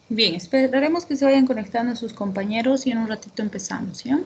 Bien, esperaremos que se vayan conectando sus compañeros y en un ratito empezamos, ¿ya?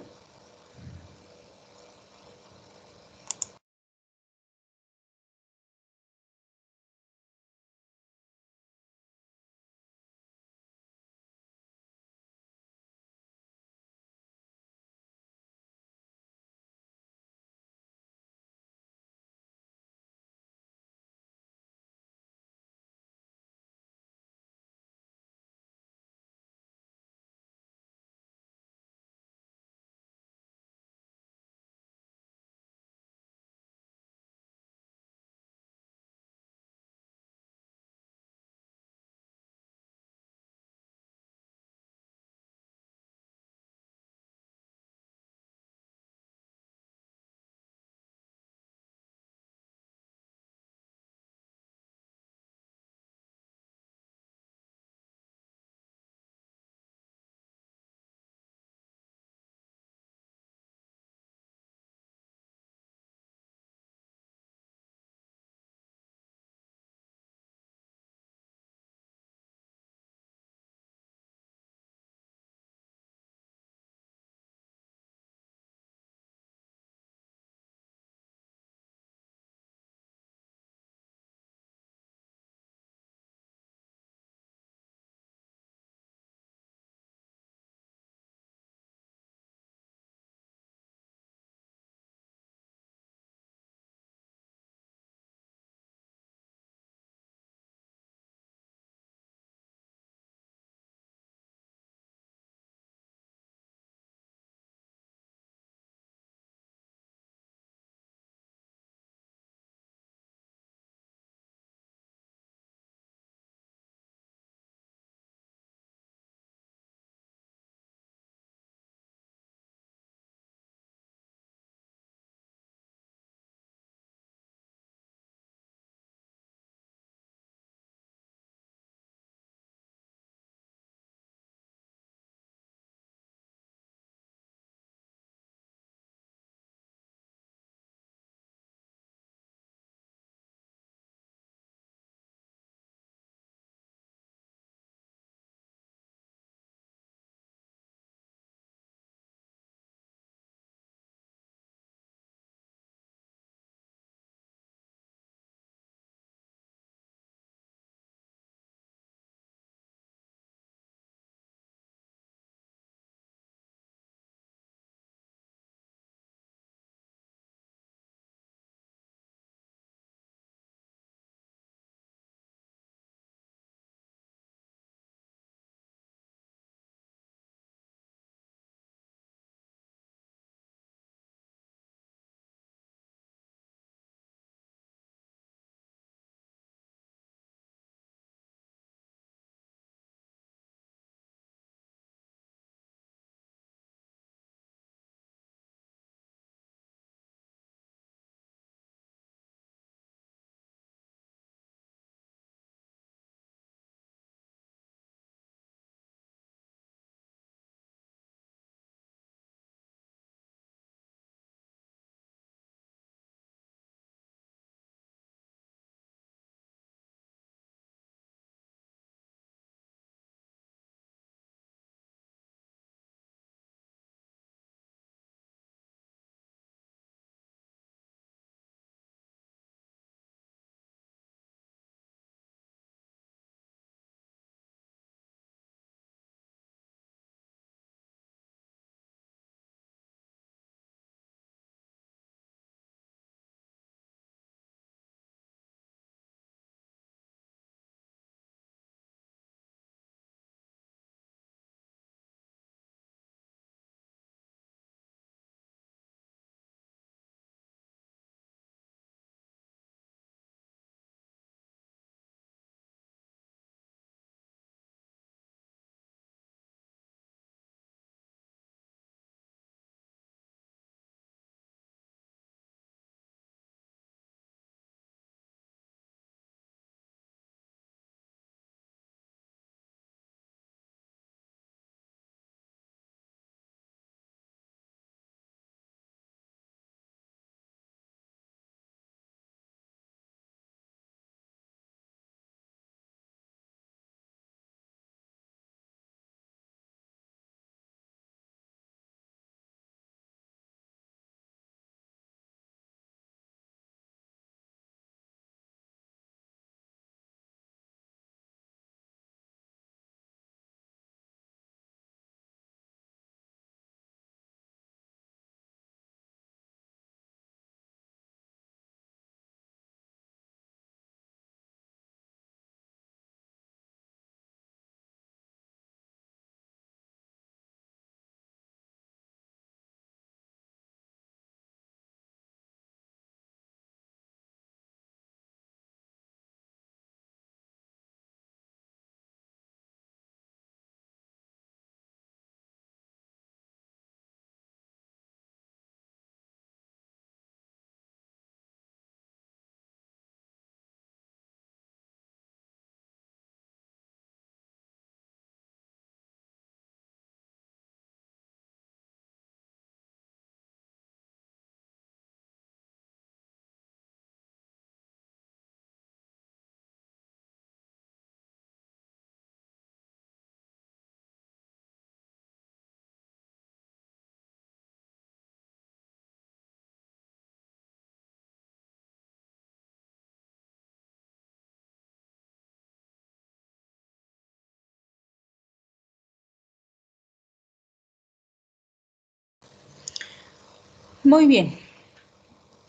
Muy bien.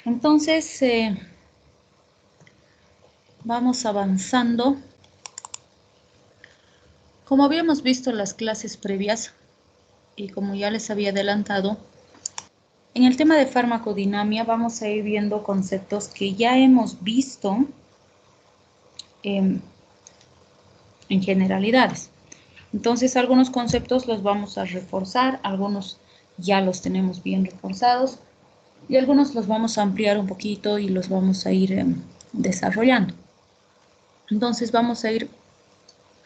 Entonces, vamos avanzando. Como habíamos visto en las clases previas, y como ya les había adelantado, en el tema de farmacodinamia vamos a ir viendo conceptos que ya hemos visto en generalidades. Entonces, algunos conceptos los vamos a reforzar, algunos ya los tenemos bien reforzados y algunos los vamos a ampliar un poquito y los vamos a ir desarrollando. Entonces, vamos a ir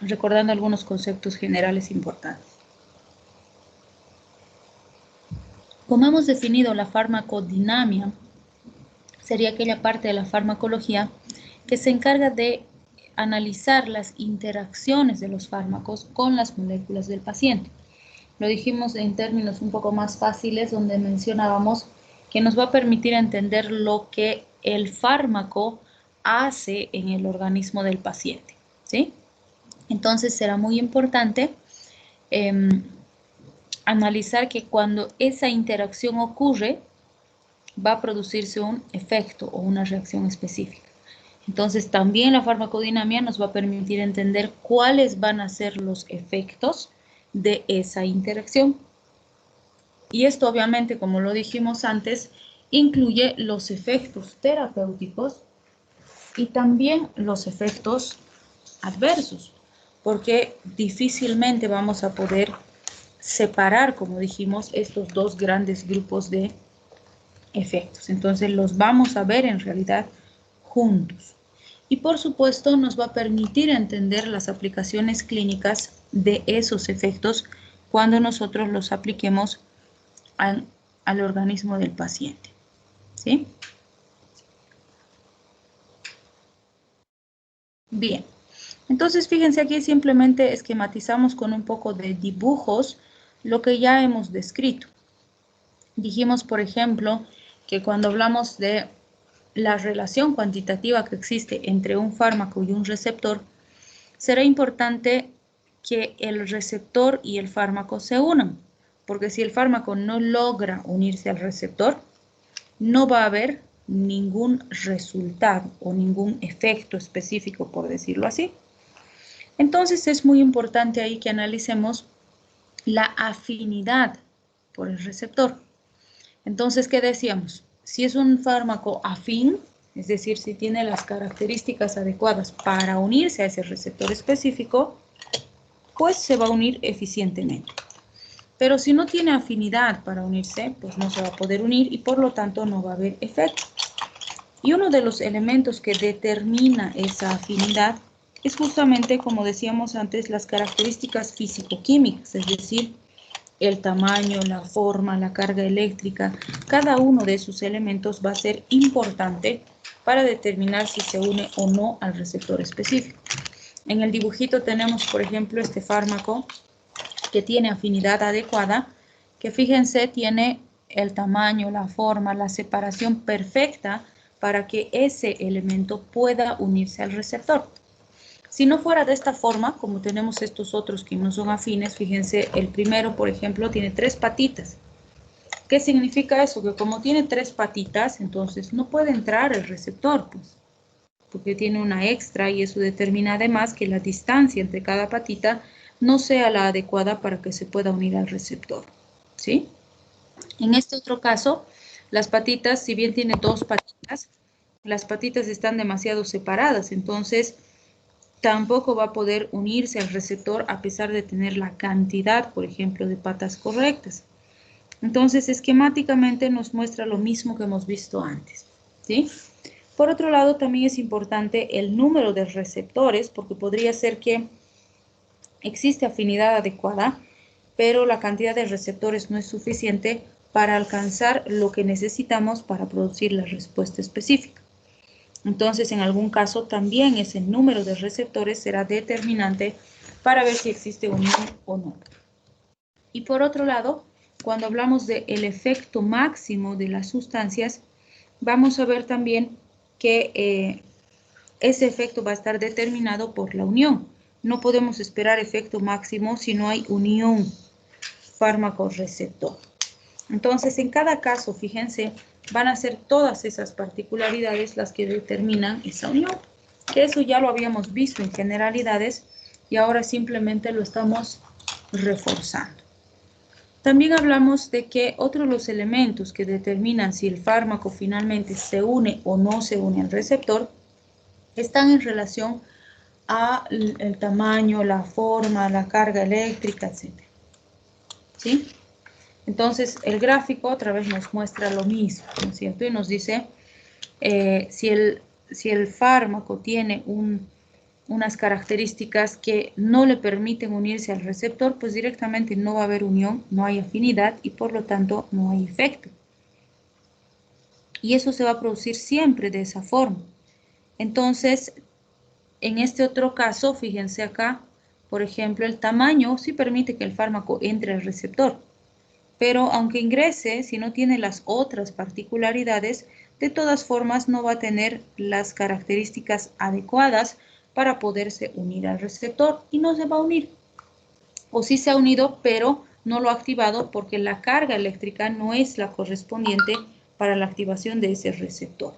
recordando algunos conceptos generales importantes. Como hemos definido la farmacodinamia, sería aquella parte de la farmacología que se encarga de analizar las interacciones de los fármacos con las moléculas del paciente. Lo dijimos en términos un poco más fáciles, donde mencionábamos que nos va a permitir entender lo que el fármaco hace en el organismo del paciente, ¿sí? Entonces será muy importante analizar que cuando esa interacción ocurre, va a producirse un efecto o una reacción específica. Entonces, también la farmacodinamia nos va a permitir entender cuáles van a ser los efectos de esa interacción. Y esto, obviamente, como lo dijimos antes, incluye los efectos terapéuticos y también los efectos adversos, porque difícilmente vamos a poder separar, como dijimos, estos dos grandes grupos de efectos. Entonces los vamos a ver en realidad juntos. Y por supuesto nos va a permitir entender las aplicaciones clínicas de esos efectos cuando nosotros los apliquemos al organismo del paciente. ¿Sí? Bien. Entonces fíjense aquí simplemente esquematizamos con un poco de dibujos lo que ya hemos descrito. Dijimos, por ejemplo, que cuando hablamos de la relación cuantitativa que existe entre un fármaco y un receptor, será importante que el receptor y el fármaco se unan, porque si el fármaco no logra unirse al receptor, no va a haber ningún resultado o ningún efecto específico, por decirlo así. Entonces es muy importante ahí que analicemos la afinidad por el receptor. Entonces, ¿qué decíamos? Si es un fármaco afín, es decir, si tiene las características adecuadas para unirse a ese receptor específico, pues se va a unir eficientemente. Pero si no tiene afinidad para unirse, pues no se va a poder unir y por lo tanto no va a haber efecto. Y uno de los elementos que determina esa afinidad es justamente, como decíamos antes, las características físico-químicas, es decir, el tamaño, la forma, la carga eléctrica, cada uno de esos elementos va a ser importante para determinar si se une o no al receptor específico. En el dibujito tenemos, por ejemplo, este fármaco que tiene afinidad adecuada, que fíjense, tiene el tamaño, la forma, la separación perfecta para que ese elemento pueda unirse al receptor. Si no fuera de esta forma, como tenemos estos otros que no son afines, fíjense, el primero, por ejemplo, tiene 3 patitas. ¿Qué significa eso? Que como tiene 3 patitas, entonces no puede entrar el receptor, pues, porque tiene una extra y eso determina además que la distancia entre cada patita no sea la adecuada para que se pueda unir al receptor, ¿sí? En este otro caso, las patitas, si bien tiene 2 patitas, las patitas están demasiado separadas, entonces tampoco va a poder unirse al receptor a pesar de tener la cantidad, por ejemplo, de patas correctas. Entonces, esquemáticamente nos muestra lo mismo que hemos visto antes, ¿sí? Por otro lado, también es importante el número de receptores, porque podría ser que existe afinidad adecuada, pero la cantidad de receptores no es suficiente para alcanzar lo que necesitamos para producir la respuesta específica. Entonces, en algún caso, también ese número de receptores será determinante para ver si existe unión o no. Y por otro lado, cuando hablamos del efecto máximo de las sustancias, vamos a ver también que ese efecto va a estar determinado por la unión. No podemos esperar efecto máximo si no hay unión fármaco-receptor. Entonces, en cada caso, fíjense, van a ser todas esas particularidades las que determinan esa unión, que eso ya lo habíamos visto en generalidades y ahora simplemente lo estamos reforzando. También hablamos de que otro de los elementos que determinan si el fármaco finalmente se une o no se une al receptor están en relación al tamaño, la forma, la carga eléctrica, etc. ¿Sí? Entonces, el gráfico otra vez nos muestra lo mismo, ¿no es cierto? Y nos dice si el fármaco tiene unas características que no le permiten unirse al receptor, pues directamente no va a haber unión, no hay afinidad y por lo tanto no hay efecto. Y eso se va a producir siempre de esa forma. Entonces, en este otro caso, fíjense acá, por ejemplo, el tamaño sí permite que el fármaco entre al receptor, pero aunque ingrese, si no tiene las otras particularidades, de todas formas no va a tener las características adecuadas para poderse unir al receptor y no se va a unir. O sí se ha unido, pero no lo ha activado porque la carga eléctrica no es la correspondiente para la activación de ese receptor.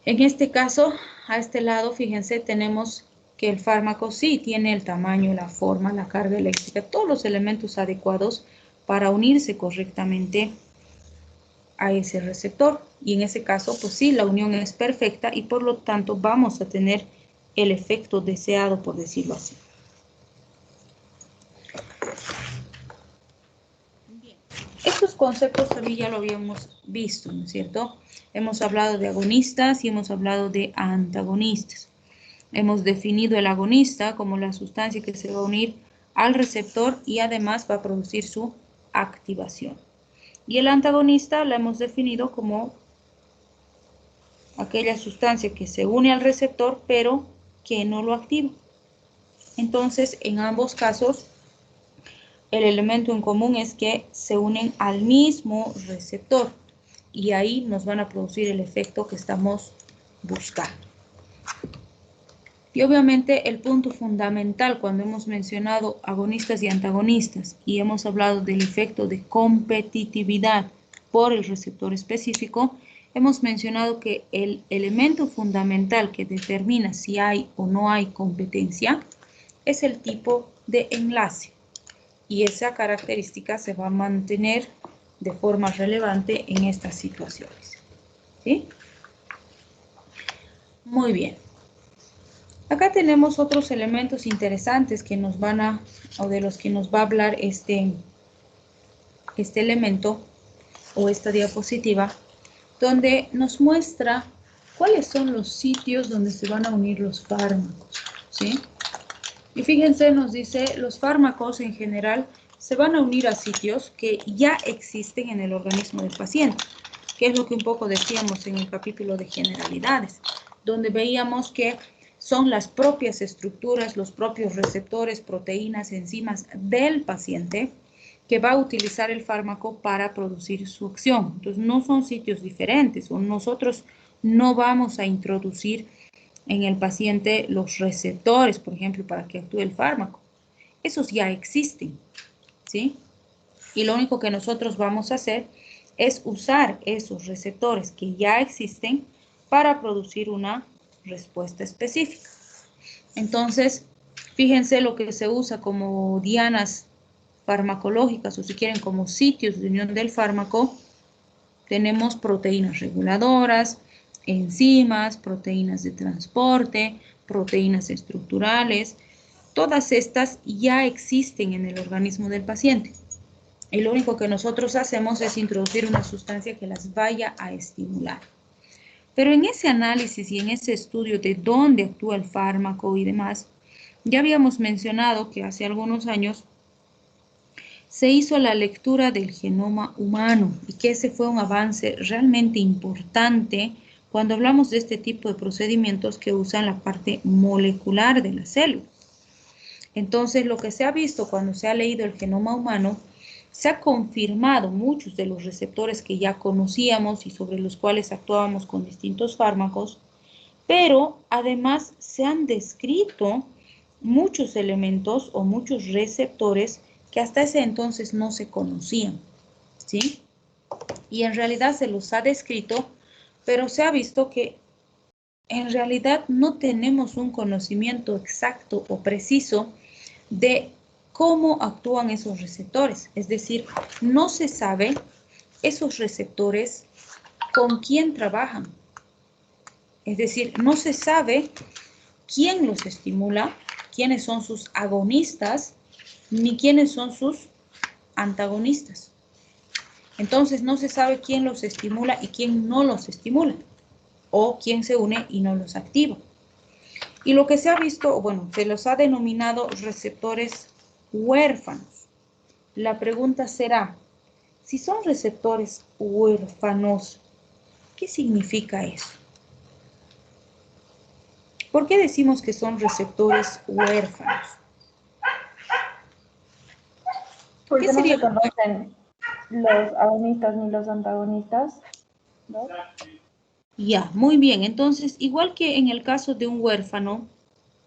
En este caso, a este lado, fíjense, tenemos que el fármaco sí tiene el tamaño, la forma, la carga eléctrica, todos los elementos adecuados para unirse correctamente a ese receptor. Y en ese caso, pues sí, la unión es perfecta y por lo tanto vamos a tener el efecto deseado, por decirlo así. Bien. Estos conceptos también ya lo habíamos visto, ¿no es cierto? Hemos hablado de agonistas y hemos hablado de antagonistas. Hemos definido el agonista como la sustancia que se va a unir al receptor y además va a producir su activación. Y el antagonista la hemos definido como aquella sustancia que se une al receptor pero que no lo activa. Entonces, en ambos casos, el elemento en común es que se unen al mismo receptor y ahí nos van a producir el efecto que estamos buscando. Y obviamente el punto fundamental cuando hemos mencionado agonistas y antagonistas y hemos hablado del efecto de competitividad por el receptor específico, hemos mencionado que el elemento fundamental que determina si hay o no hay competencia es el tipo de enlace. Y esa característica se va a mantener de forma relevante en estas situaciones. ¿Sí? Muy bien. Acá tenemos otros elementos interesantes que nos van a, o de los que nos va a hablar este elemento o esta diapositiva, donde nos muestra cuáles son los sitios donde se van a unir los fármacos, ¿sí? Y fíjense, nos dice, los fármacos en general se van a unir a sitios que ya existen en el organismo del paciente, que es lo que un poco decíamos en el capítulo de generalidades, donde veíamos que son las propias estructuras, los propios receptores, proteínas, enzimas del paciente que va a utilizar el fármaco para producir su acción. Entonces, no son sitios diferentes, o nosotros no vamos a introducir en el paciente los receptores, por ejemplo, para que actúe el fármaco. Esos ya existen, ¿sí? Y lo único que nosotros vamos a hacer es usar esos receptores que ya existen para producir una respuesta específica. Entonces, fíjense lo que se usa como dianas farmacológicas o si quieren como sitios de unión del fármaco. Tenemos proteínas reguladoras, enzimas, proteínas de transporte, proteínas estructurales. Todas estas ya existen en el organismo del paciente. Y lo único que nosotros hacemos es introducir una sustancia que las vaya a estimular. Pero en ese análisis y en ese estudio de dónde actúa el fármaco y demás, ya habíamos mencionado que hace algunos años se hizo la lectura del genoma humano y que ese fue un avance realmente importante cuando hablamos de este tipo de procedimientos que usan la parte molecular de la célula. Entonces, lo que se ha visto cuando se ha leído el genoma humano, se ha confirmado muchos de los receptores que ya conocíamos y sobre los cuales actuábamos con distintos fármacos, pero además se han descrito muchos elementos o muchos receptores que hasta ese entonces no se conocían, ¿sí? Y en realidad se los ha descrito, pero se ha visto que en realidad no tenemos un conocimiento exacto o preciso de cómo actúan esos receptores. Es decir, no se sabe esos receptores con quién trabajan. Es decir, no se sabe quién los estimula, quiénes son sus agonistas, ni quiénes son sus antagonistas. Entonces no se sabe quién los estimula y quién no los estimula, o quién se une y no los activa. Y lo que se ha visto, bueno, se los ha denominado receptores huérfanos. La pregunta será, si son receptores huérfanos, ¿qué significa eso? ¿Por qué decimos que son receptores huérfanos? Porque no se conocen los agonistas ni los antagonistas, ¿no? Ya, muy bien. Entonces, igual que en el caso de un huérfano,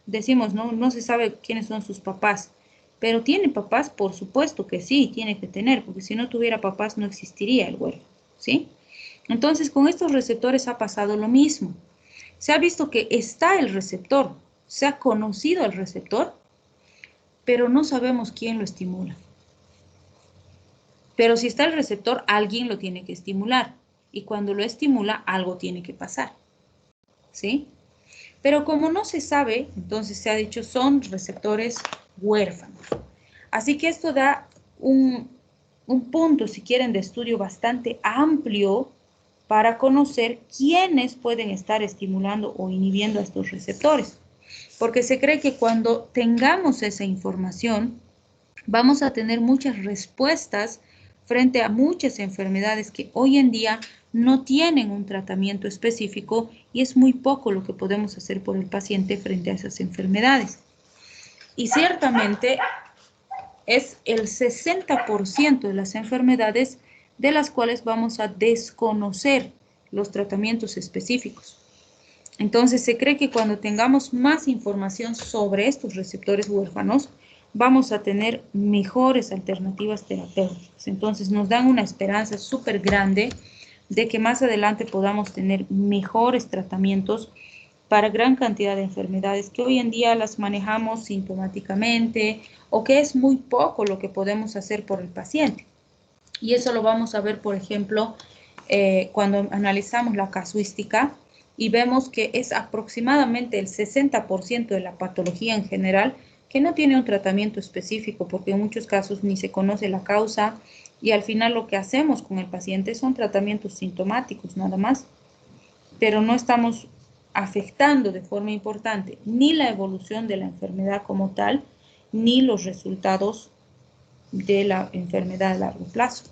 decimos, no se sabe quiénes son sus papás, pero ¿tiene papás? Por supuesto que sí, tiene que tener, porque si no tuviera papás no existiría el huérfano, ¿sí? Entonces, con estos receptores ha pasado lo mismo. Se ha visto que está el receptor, se ha conocido el receptor, pero no sabemos quién lo estimula. Pero si está el receptor, alguien lo tiene que estimular. Y cuando lo estimula, algo tiene que pasar, ¿sí? Pero como no se sabe, entonces se ha dicho son receptores huérfanos. Así que esto da un punto, si quieren, de estudio bastante amplio para conocer quiénes pueden estar estimulando o inhibiendo a estos receptores. Porque se cree que cuando tengamos esa información, vamos a tener muchas respuestas frente a muchas enfermedades que hoy en día no tienen un tratamiento específico y es muy poco lo que podemos hacer por el paciente frente a esas enfermedades. Y ciertamente es el 60% de las enfermedades de las cuales vamos a desconocer los tratamientos específicos. Entonces se cree que cuando tengamos más información sobre estos receptores huérfanos, vamos a tener mejores alternativas terapéuticas. Entonces nos dan una esperanza súper grande de que más adelante podamos tener mejores tratamientos para gran cantidad de enfermedades que hoy en día las manejamos sintomáticamente o que es muy poco lo que podemos hacer por el paciente. Y eso lo vamos a ver, por ejemplo, cuando analizamos la casuística y vemos que es aproximadamente el 60% de la patología en general que no tiene un tratamiento específico, porque en muchos casos ni se conoce la causa y al final lo que hacemos con el paciente son tratamientos sintomáticos nada más, pero no estamos afectando de forma importante ni la evolución de la enfermedad como tal, ni los resultados de la enfermedad a largo plazo.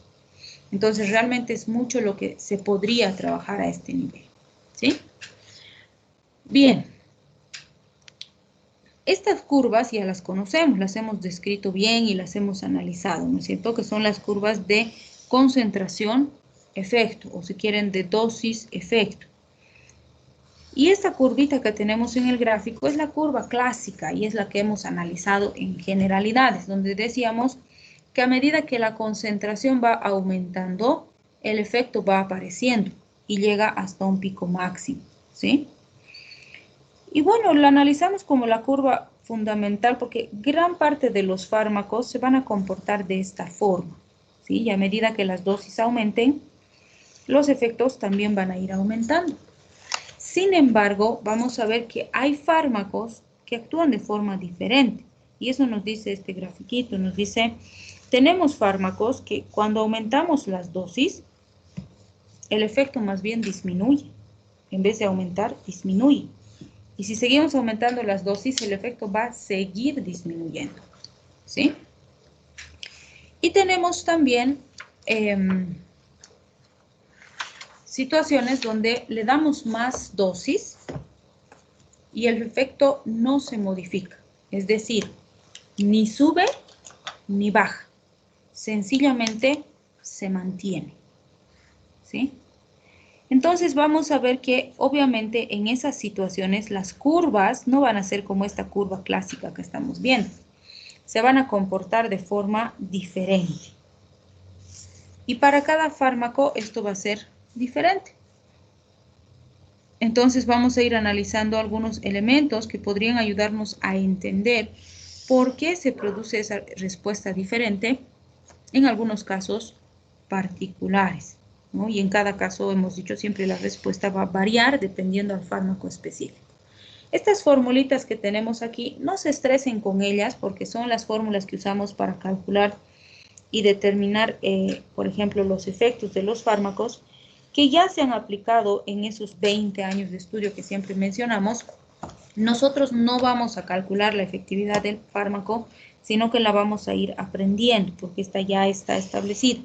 Entonces realmente es mucho lo que se podría trabajar a este nivel, ¿sí? Bien. Estas curvas ya las conocemos, las hemos descrito bien y las hemos analizado, ¿no es cierto? Que son las curvas de concentración-efecto, o si quieren, de dosis-efecto. Y esta curvita que tenemos en el gráfico es la curva clásica y es la que hemos analizado en generalidades, donde decíamos que a medida que la concentración va aumentando, el efecto va apareciendo y llega hasta un pico máximo, ¿sí? Y bueno, lo analizamos como la curva fundamental porque gran parte de los fármacos se van a comportar de esta forma, ¿sí? Y a medida que las dosis aumenten, los efectos también van a ir aumentando. Sin embargo, vamos a ver que hay fármacos que actúan de forma diferente. Y eso nos dice este grafiquito, nos dice, tenemos fármacos que cuando aumentamos las dosis, el efecto más bien disminuye. En vez de aumentar, disminuye. Y si seguimos aumentando las dosis, el efecto va a seguir disminuyendo, ¿sí? Y tenemos también situaciones donde le damos más dosis y el efecto no se modifica. Es decir, ni sube ni baja. Sencillamente se mantiene, ¿sí? Entonces vamos a ver que obviamente en esas situaciones las curvas no van a ser como esta curva clásica que estamos viendo, se van a comportar de forma diferente. Y para cada fármaco esto va a ser diferente. Entonces vamos a ir analizando algunos elementos que podrían ayudarnos a entender por qué se produce esa respuesta diferente en algunos casos particulares, ¿no? Y en cada caso, hemos dicho siempre, la respuesta va a variar dependiendo del fármaco específico. Estas formulitas que tenemos aquí, no se estresen con ellas porque son las fórmulas que usamos para calcular y determinar, por ejemplo, los efectos de los fármacos que ya se han aplicado en esos 20 años de estudio que siempre mencionamos. Nosotros no vamos a calcular la efectividad del fármaco, sino que la vamos a ir aprendiendo, porque esta ya está establecida.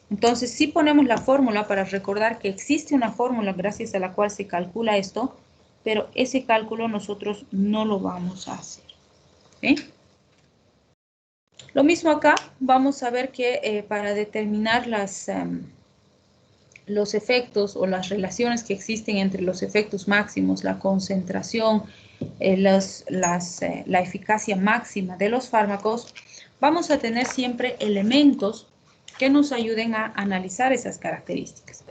Entonces, sí ponemos la fórmula para recordar que existe una fórmula gracias a la cual se calcula esto, pero ese cálculo nosotros no lo vamos a hacer. ¿Sí? Lo mismo acá, vamos a ver que para determinar los efectos o las relaciones que existen entre los efectos máximos, la concentración, la eficacia máxima de los fármacos, vamos a tener siempre elementos que nos ayuden a analizar esas características.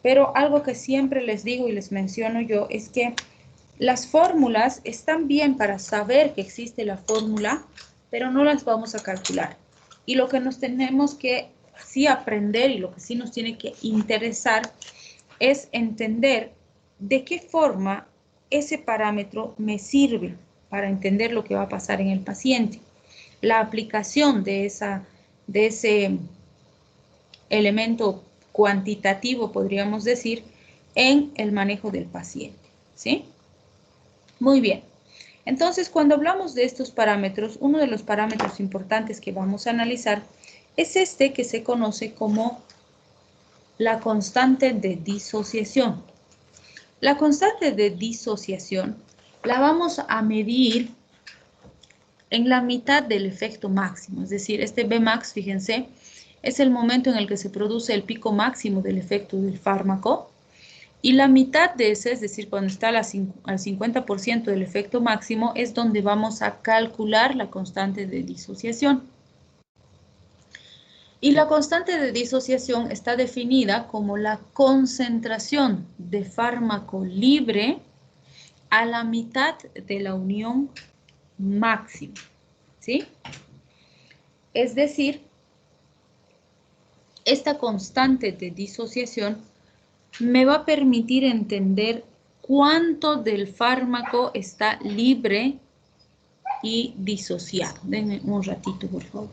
Pero algo que siempre les digo y les menciono yo es que las fórmulas están bien para saber que existe la fórmula, pero no las vamos a calcular. Y lo que nos tenemos que sí aprender y lo que sí nos tiene que interesar es entender de qué forma ese parámetro me sirve para entender lo que va a pasar en el paciente. La aplicación de ese elemento cuantitativo, podríamos decir, en el manejo del paciente, ¿sí? Muy bien. Entonces, cuando hablamos de estos parámetros, uno de los parámetros importantes que vamos a analizar es este que se conoce como la constante de disociación. La constante de disociación la vamos a medir en la mitad del efecto máximo, es decir, este Bmax, fíjense, es el momento en el que se produce el pico máximo del efecto del fármaco, y la mitad de ese, es decir, cuando está al 50% del efecto máximo, es donde vamos a calcular la constante de disociación. Y la constante de disociación está definida como la concentración de fármaco libre a la mitad de la unión máxima, ¿sí? Es decir, esta constante de disociación me va a permitir entender cuánto del fármaco está libre y disociado. Denme un ratito, por favor.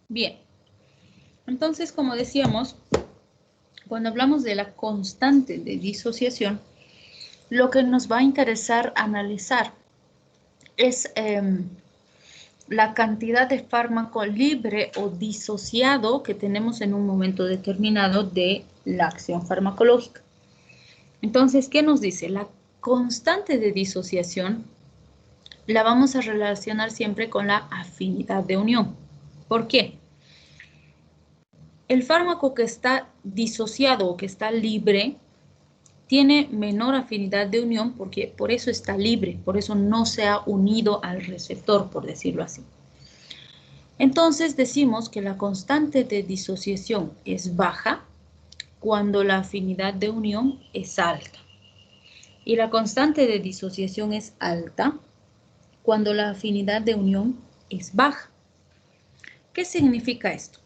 Bien. Entonces, como decíamos, cuando hablamos de la constante de disociación, lo que nos va a interesar analizar es la cantidad de fármaco libre o disociado que tenemos en un momento determinado de la acción farmacológica. Entonces, ¿qué nos dice? La constante de disociación la vamos a relacionar siempre con la afinidad de unión. ¿Por qué? El fármaco que está disociado o que está libre tiene menor afinidad de unión porque por eso está libre, por eso no se ha unido al receptor, por decirlo así. Entonces decimos que la constante de disociación es baja cuando la afinidad de unión es alta. Y la constante de disociación es alta cuando la afinidad de unión es baja. ¿Qué significa esto?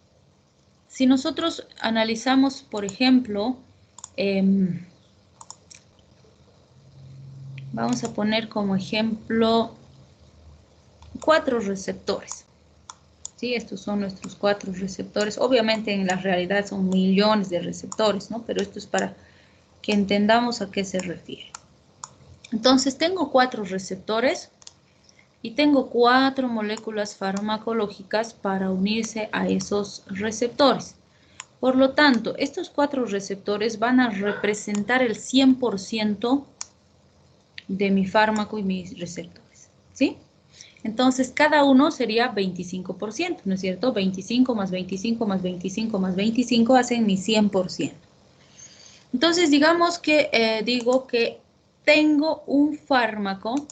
Si nosotros analizamos, por ejemplo, vamos a poner como ejemplo 4 receptores. ¿Sí? Estos son nuestros 4 receptores. Obviamente en la realidad son millones de receptores, ¿no? Pero esto es para que entendamos a qué se refiere. Entonces tengo 4 receptores y tengo 4 moléculas farmacológicas para unirse a esos receptores. Por lo tanto, estos 4 receptores van a representar el 100% de mi fármaco y mis receptores, ¿sí? Entonces, cada uno sería 25%, ¿no es cierto? 25 más 25 más 25 más 25 hacen mi 100%. Entonces, digamos que digo que tengo un fármaco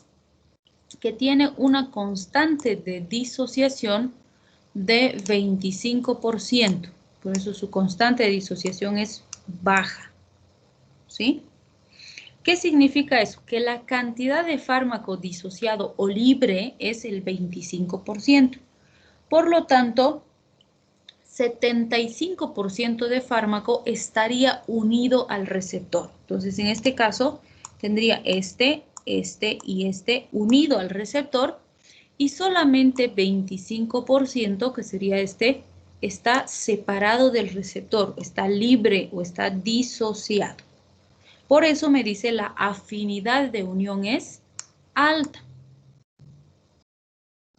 que tiene una constante de disociación de 25%. Por eso su constante de disociación es baja, ¿sí? ¿Qué significa eso? Que la cantidad de fármaco disociado o libre es el 25%. Por lo tanto, 75% de fármaco estaría unido al receptor. Entonces, en este caso, tendría este y este unido al receptor y solamente 25%, que sería este, está separado del receptor, está libre o está disociado. Por eso me dice la afinidad de unión es alta.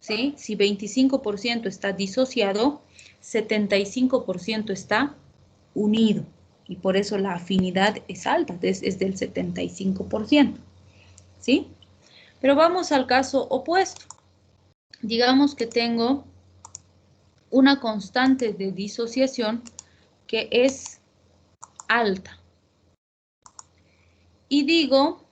¿Sí? Si 25% está disociado, 75% está unido. Y por eso la afinidad es alta, es del 75%. ¿Sí? Pero vamos al caso opuesto. Digamos que tengo una constante de disociación que es alta. Y digo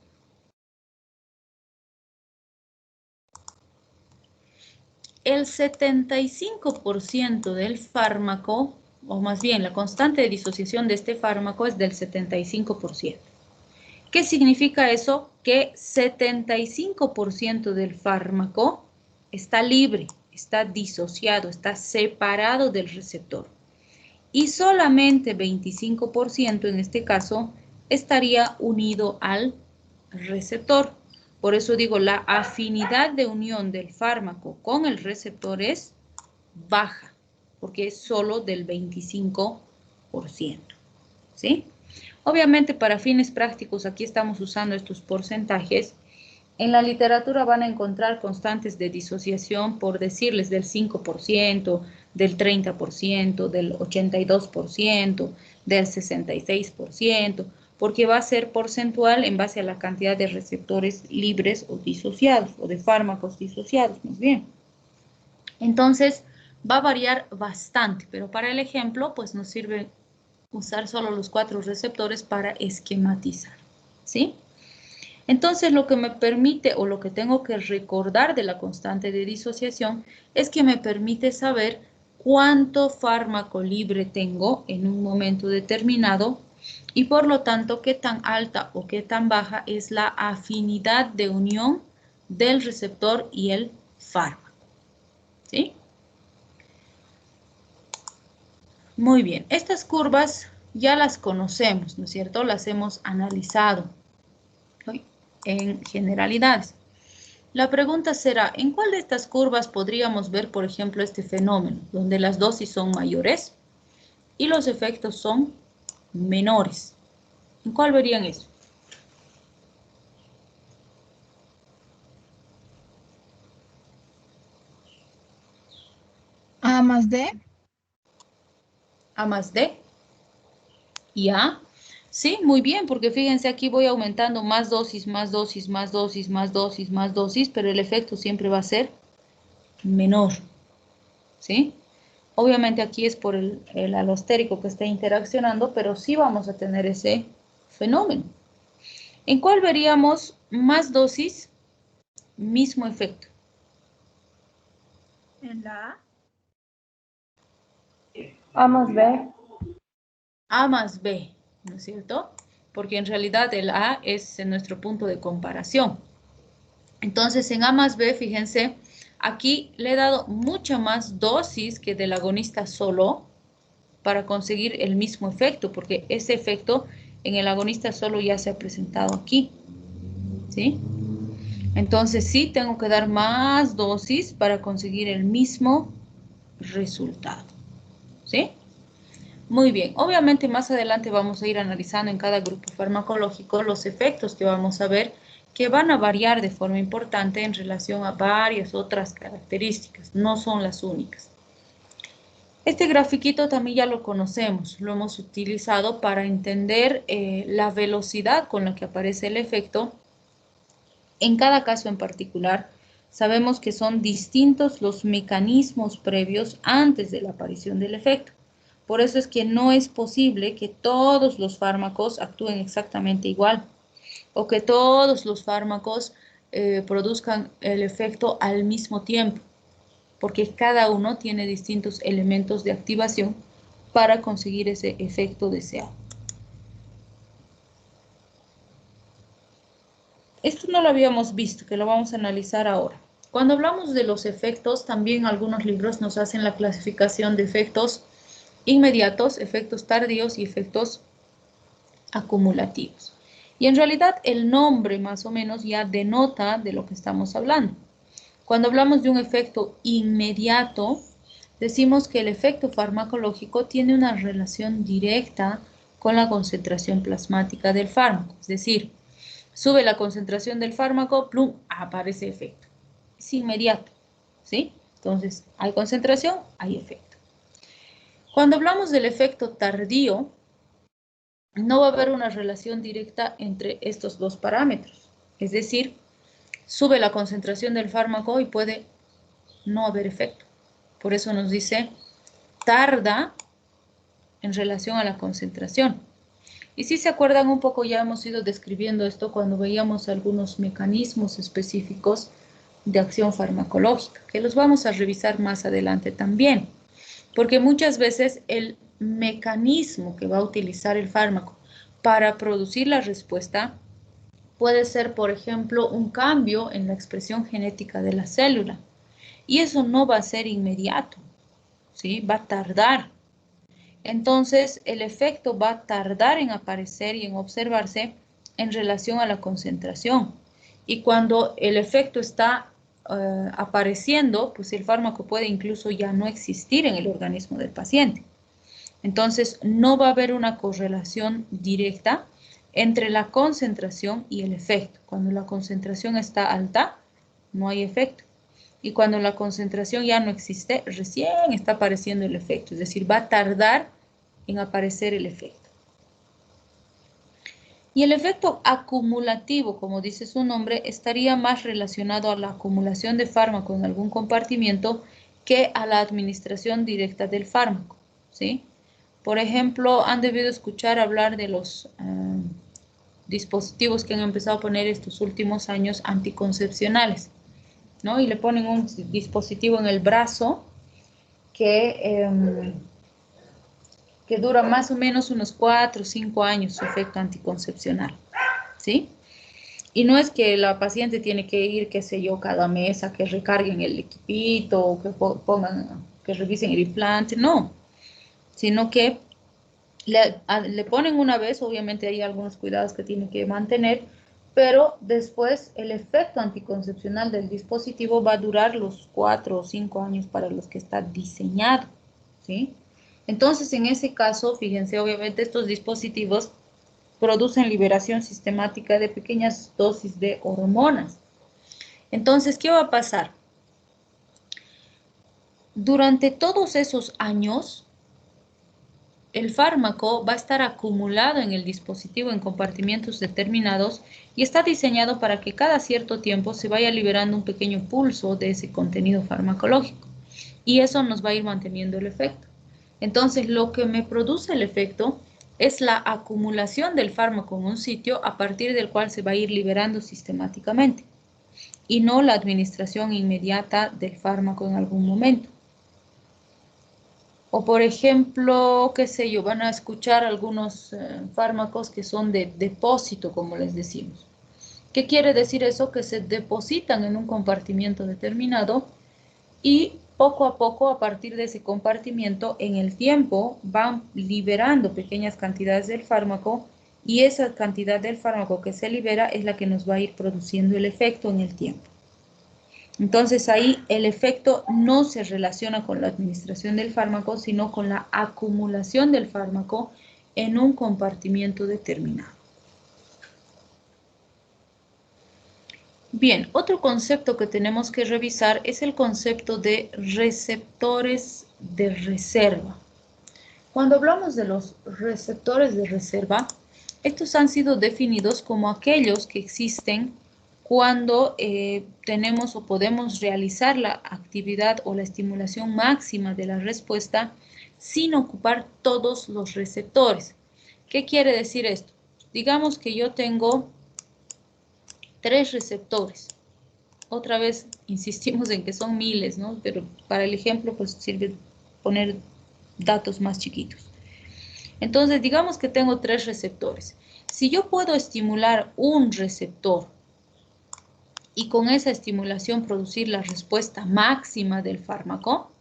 el 75% del fármaco, o más bien la constante de disociación de este fármaco es del 75%. ¿Qué significa eso? Que 75% del fármaco está libre, está disociado, está separado del receptor. Y solamente 25% en este caso estaría unido al receptor. Por eso digo, la afinidad de unión del fármaco con el receptor es baja, porque es solo del 25%. ¿Sí? Obviamente, para fines prácticos, aquí estamos usando estos porcentajes. En la literatura van a encontrar constantes de disociación, por decirles, del 5%, del 30%, del 82%, del 66%, porque va a ser porcentual en base a la cantidad de receptores libres o disociados, o de fármacos disociados, más bien. Entonces, va a variar bastante, pero para el ejemplo, pues nos sirve usar solo los 4 receptores para esquematizar, ¿sí? Entonces, lo que me permite o lo que tengo que recordar de la constante de disociación es que me permite saber cuánto fármaco libre tengo en un momento determinado y por lo tanto qué tan alta o qué tan baja es la afinidad de unión del receptor y el fármaco. ¿Sí? Muy bien, estas curvas ya las conocemos, ¿no es cierto? Las hemos analizado en generalidades. La pregunta será, ¿en cuál de estas curvas podríamos ver, por ejemplo, este fenómeno, donde las dosis son mayores y los efectos son menores? ¿En cuál verían eso? A más D. A más D y A. Sí, muy bien, porque fíjense, aquí voy aumentando más dosis, más dosis, más dosis, más dosis, más dosis, pero el efecto siempre va a ser menor, ¿sí? Obviamente aquí es por el alostérico que está interaccionando, pero sí vamos a tener ese fenómeno. ¿En cuál veríamos más dosis, mismo efecto? En la A. A más B. A más B, ¿no es cierto? Porque en realidad el A es nuestro punto de comparación. Entonces en A más B, fíjense, aquí le he dado mucha más dosis que del agonista solo para conseguir el mismo efecto, porque ese efecto en el agonista solo ya se ha presentado aquí, ¿sí? Entonces sí tengo que dar más dosis para conseguir el mismo resultado, ¿sí? Muy bien, obviamente más adelante vamos a ir analizando en cada grupo farmacológico los efectos que vamos a ver que van a variar de forma importante en relación a varias otras características, no son las únicas. Este grafiquito también ya lo conocemos, lo hemos utilizado para entender la velocidad con la que aparece el efecto. En cada caso en particular, sabemos que son distintos los mecanismos previos antes de la aparición del efecto. Por eso es que no es posible que todos los fármacos actúen exactamente igual o que todos los fármacos produzcan el efecto al mismo tiempo, porque cada uno tiene distintos elementos de activación para conseguir ese efecto deseado. Esto no lo habíamos visto, que lo vamos a analizar ahora. Cuando hablamos de los efectos, también algunos libros nos hacen la clasificación de efectos inmediatos, efectos tardíos y efectos acumulativos. Y en realidad el nombre más o menos ya denota de lo que estamos hablando. Cuando hablamos de un efecto inmediato, decimos que el efecto farmacológico tiene una relación directa con la concentración plasmática del fármaco. Es decir, sube la concentración del fármaco, plum, aparece efecto. Es inmediato, ¿sí? Entonces, hay concentración, hay efecto. Cuando hablamos del efecto tardío, no va a haber una relación directa entre estos dos parámetros. Es decir, sube la concentración del fármaco y puede no haber efecto. Por eso nos dice tarda en relación a la concentración. Y si se acuerdan un poco, ya hemos ido describiendo esto cuando veíamos algunos mecanismos específicos de acción farmacológica, que los vamos a revisar más adelante también, porque muchas veces el mecanismo que va a utilizar el fármaco para producir la respuesta puede ser, por ejemplo, un cambio en la expresión genética de la célula. Y eso no va a ser inmediato, ¿sí? Va a tardar. Entonces, el efecto va a tardar en aparecer y en observarse en relación a la concentración. Y cuando el efecto está apareciendo, pues el fármaco puede incluso ya no existir en el organismo del paciente. Entonces, no va a haber una correlación directa entre la concentración y el efecto. Cuando la concentración está alta, no hay efecto. Y cuando la concentración ya no existe, recién está apareciendo el efecto. Es decir, va a tardar en aparecer el efecto. Y el efecto acumulativo, como dice su nombre, estaría más relacionado a la acumulación de fármaco en algún compartimiento que a la administración directa del fármaco, ¿sí? Por ejemplo, han debido escuchar hablar de los dispositivos que han empezado a poner estos últimos años anticoncepcionales, ¿no? Y le ponen un dispositivo en el brazo que dura más o menos unos 4 o 5 años su efecto anticoncepcional, ¿sí? Y no es que la paciente tiene que ir, qué sé yo, cada mes a que recarguen el equipito o que pongan, que revisen el implante, no, sino que le ponen una vez, obviamente hay algunos cuidados que tiene que mantener, pero después el efecto anticoncepcional del dispositivo va a durar los 4 o 5 años para los que está diseñado, ¿sí? Entonces, en ese caso, fíjense, obviamente estos dispositivos producen liberación sistemática de pequeñas dosis de hormonas. Entonces, ¿qué va a pasar? Durante todos esos años, el fármaco va a estar acumulado en el dispositivo en compartimientos determinados y está diseñado para que cada cierto tiempo se vaya liberando un pequeño pulso de ese contenido farmacológico. Y eso nos va a ir manteniendo el efecto. Entonces, lo que me produce el efecto es la acumulación del fármaco en un sitio a partir del cual se va a ir liberando sistemáticamente y no la administración inmediata del fármaco en algún momento. O por ejemplo, qué sé yo, van a escuchar algunos fármacos que son de depósito, como les decimos. ¿Qué quiere decir eso? Que se depositan en un compartimiento determinado y poco a poco, a partir de ese compartimiento, en el tiempo, van liberando pequeñas cantidades del fármaco y esa cantidad del fármaco que se libera es la que nos va a ir produciendo el efecto en el tiempo. Entonces ahí el efecto no se relaciona con la administración del fármaco, sino con la acumulación del fármaco en un compartimiento determinado. Bien, otro concepto que tenemos que revisar es el concepto de receptores de reserva. Cuando hablamos de los receptores de reserva, estos han sido definidos como aquellos que existen cuando tenemos o podemos realizar la actividad o la estimulación máxima de la respuesta sin ocupar todos los receptores. ¿Qué quiere decir esto? Digamos que yo tengo 3 receptores. Otra vez insistimos en que son miles, ¿no? Pero para el ejemplo pues sirve poner datos más chiquitos. Entonces, digamos que tengo 3 receptores. Si yo puedo estimular un receptor y con esa estimulación producir la respuesta máxima del fármaco,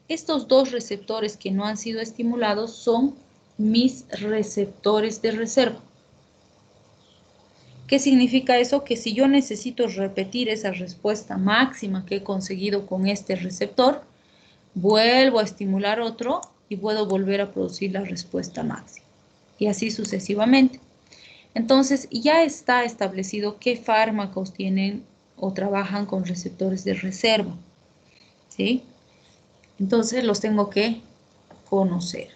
estos 2 receptores que no han sido estimulados son mis receptores de reserva. ¿Qué significa eso? Que si yo necesito repetir esa respuesta máxima que he conseguido con este receptor, vuelvo a estimular otro y puedo volver a producir la respuesta máxima. Y así sucesivamente. Entonces, ya está establecido qué fármacos tienen o trabajan con receptores de reserva, ¿sí? Entonces, los tengo que conocer.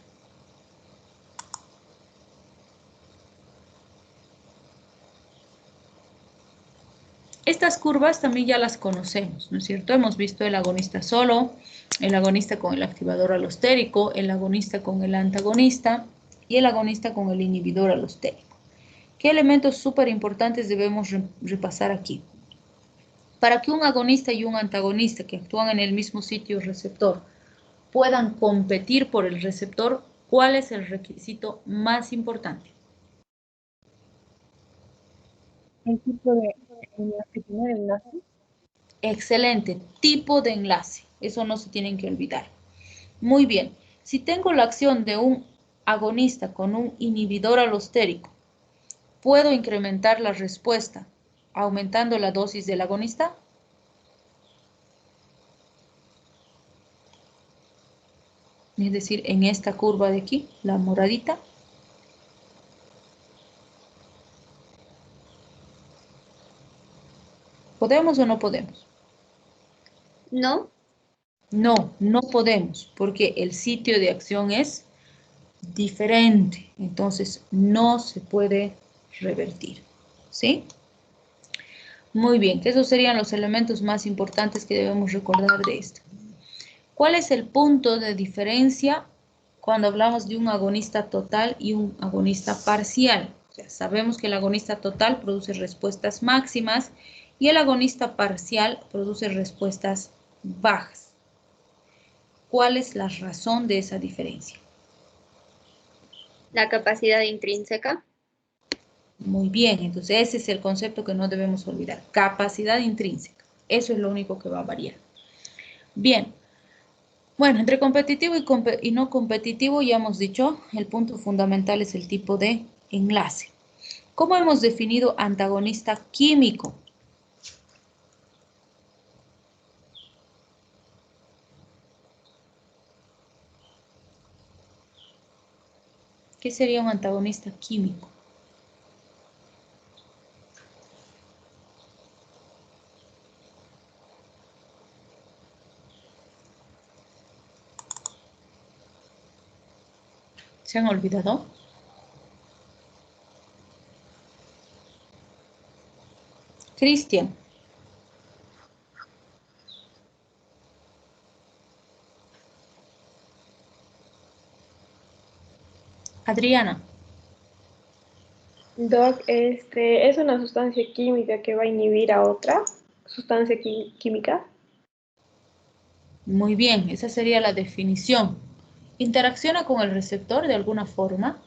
Estas curvas también ya las conocemos, ¿no es cierto? Hemos visto el agonista solo, el agonista con el activador alostérico, el agonista con el antagonista y el agonista con el inhibidor alostérico. ¿Qué elementos súper importantes debemos repasar aquí? Para que un agonista y un antagonista que actúan en el mismo sitio receptor puedan competir por el receptor, ¿cuál es el requisito más importante? El tipo de enlace, primer enlace. Excelente, tipo de enlace. Eso no se tienen que olvidar. Muy bien, si tengo la acción de un agonista con un inhibidor alostérico, ¿puedo incrementar la respuesta aumentando la dosis del agonista? Es decir, en esta curva de aquí, la moradita. ¿Podemos o no podemos? No. No, no podemos, porque el sitio de acción es diferente. Entonces, no se puede revertir. ¿Sí? Muy bien, que esos serían los elementos más importantes que debemos recordar de esto. ¿Cuál es el punto de diferencia cuando hablamos de un agonista total y un agonista parcial? O sea, sabemos que el agonista total produce respuestas máximas y el agonista parcial produce respuestas bajas. ¿Cuál es la razón de esa diferencia? La capacidad intrínseca. Muy bien, entonces ese es el concepto que no debemos olvidar. Capacidad intrínseca. Eso es lo único que va a variar. Bien. Bueno, entre competitivo y no competitivo ya hemos dicho, el punto fundamental es el tipo de enlace. ¿Cómo hemos definido antagonista químico? ¿Qué sería un antagonista químico? ¿Se han olvidado? Cristian. Adriana. Doc, es una sustancia química que va a inhibir a otra sustancia química. Muy bien, esa sería la definición. ¿Interacciona con el receptor de alguna forma?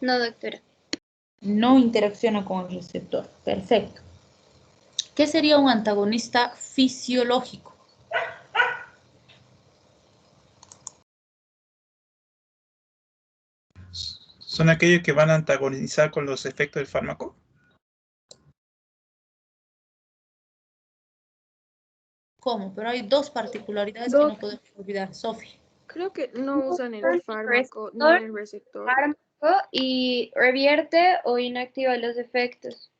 No, doctora. No interacciona con el receptor. Perfecto. ¿Qué sería un antagonista fisiológico? ¿Son aquellos que van a antagonizar con los efectos del fármaco? ¿Cómo? Pero hay dos particularidades que no Doc, podemos olvidar. Sofi. creo que no usan el fármaco ni Receptor, el receptor. fármaco y revierte o inactiva los efectos.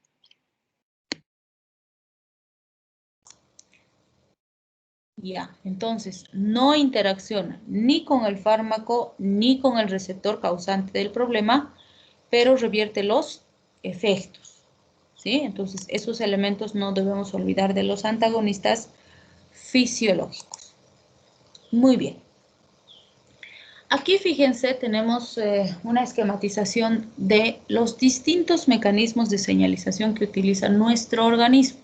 Ya, entonces no interacciona ni con el fármaco ni con el receptor causante del problema, pero revierte los efectos. ¿Sí? Entonces esos elementos no debemos olvidar de los antagonistas fisiológicos. Muy bien. Aquí fíjense, tenemos una esquematización de los distintos mecanismos de señalización que utiliza nuestro organismo.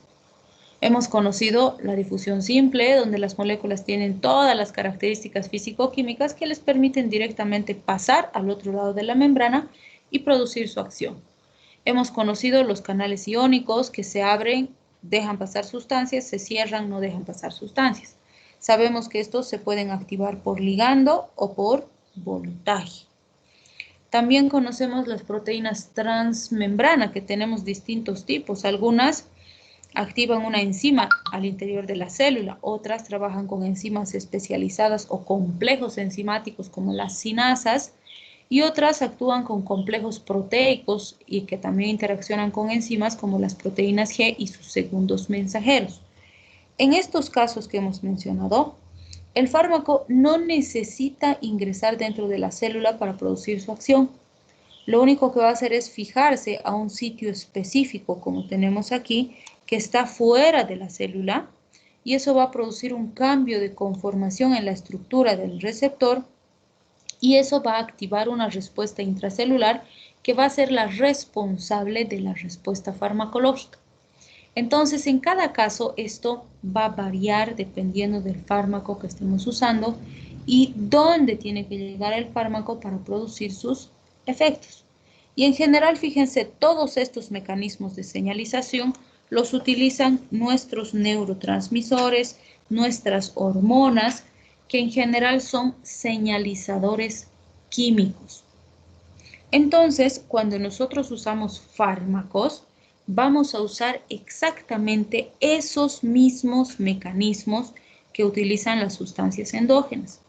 Hemos conocido la difusión simple, donde las moléculas tienen todas las características físico-químicas que les permiten directamente pasar al otro lado de la membrana y producir su acción. Hemos conocido los canales iónicos que se abren, dejan pasar sustancias, se cierran, no dejan pasar sustancias. Sabemos que estos se pueden activar por ligando o por voltaje. También conocemos las proteínas transmembrana, que tenemos distintos tipos. Algunas activan una enzima al interior de la célula, otras trabajan con enzimas especializadas o complejos enzimáticos como las cinasas, y otras actúan con complejos proteicos y que también interaccionan con enzimas como las proteínas G y sus segundos mensajeros. En estos casos que hemos mencionado, el fármaco no necesita ingresar dentro de la célula para producir su acción. Lo único que va a hacer es fijarse a un sitio específico, como tenemos aquí, que está fuera de la célula, y eso va a producir un cambio de conformación en la estructura del receptor, y eso va a activar una respuesta intracelular que va a ser la responsable de la respuesta farmacológica. Entonces, en cada caso, esto va a variar dependiendo del fármaco que estemos usando y dónde tiene que llegar el fármaco para producir sus efectos. Y en general, fíjense, todos estos mecanismos de señalización los utilizan nuestros neurotransmisores, nuestras hormonas, que en general son señalizadores químicos. Entonces, cuando nosotros usamos fármacos, vamos a usar exactamente esos mismos mecanismos que utilizan las sustancias endógenas.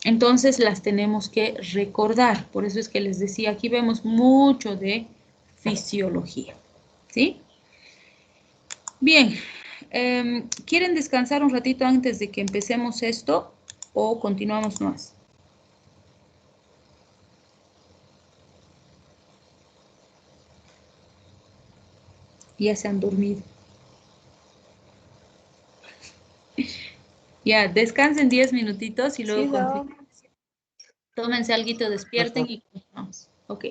Entonces, las tenemos que recordar. Por eso es que les decía, aquí vemos mucho de fisiología. ¿Sí? Bien, ¿quieren descansar un ratito antes de que empecemos esto o continuamos más? Ya se han dormido. Ya, descansen 10 minutitos y luego Sí, Doc. tómense alguito, despierten y continuamos. Ok.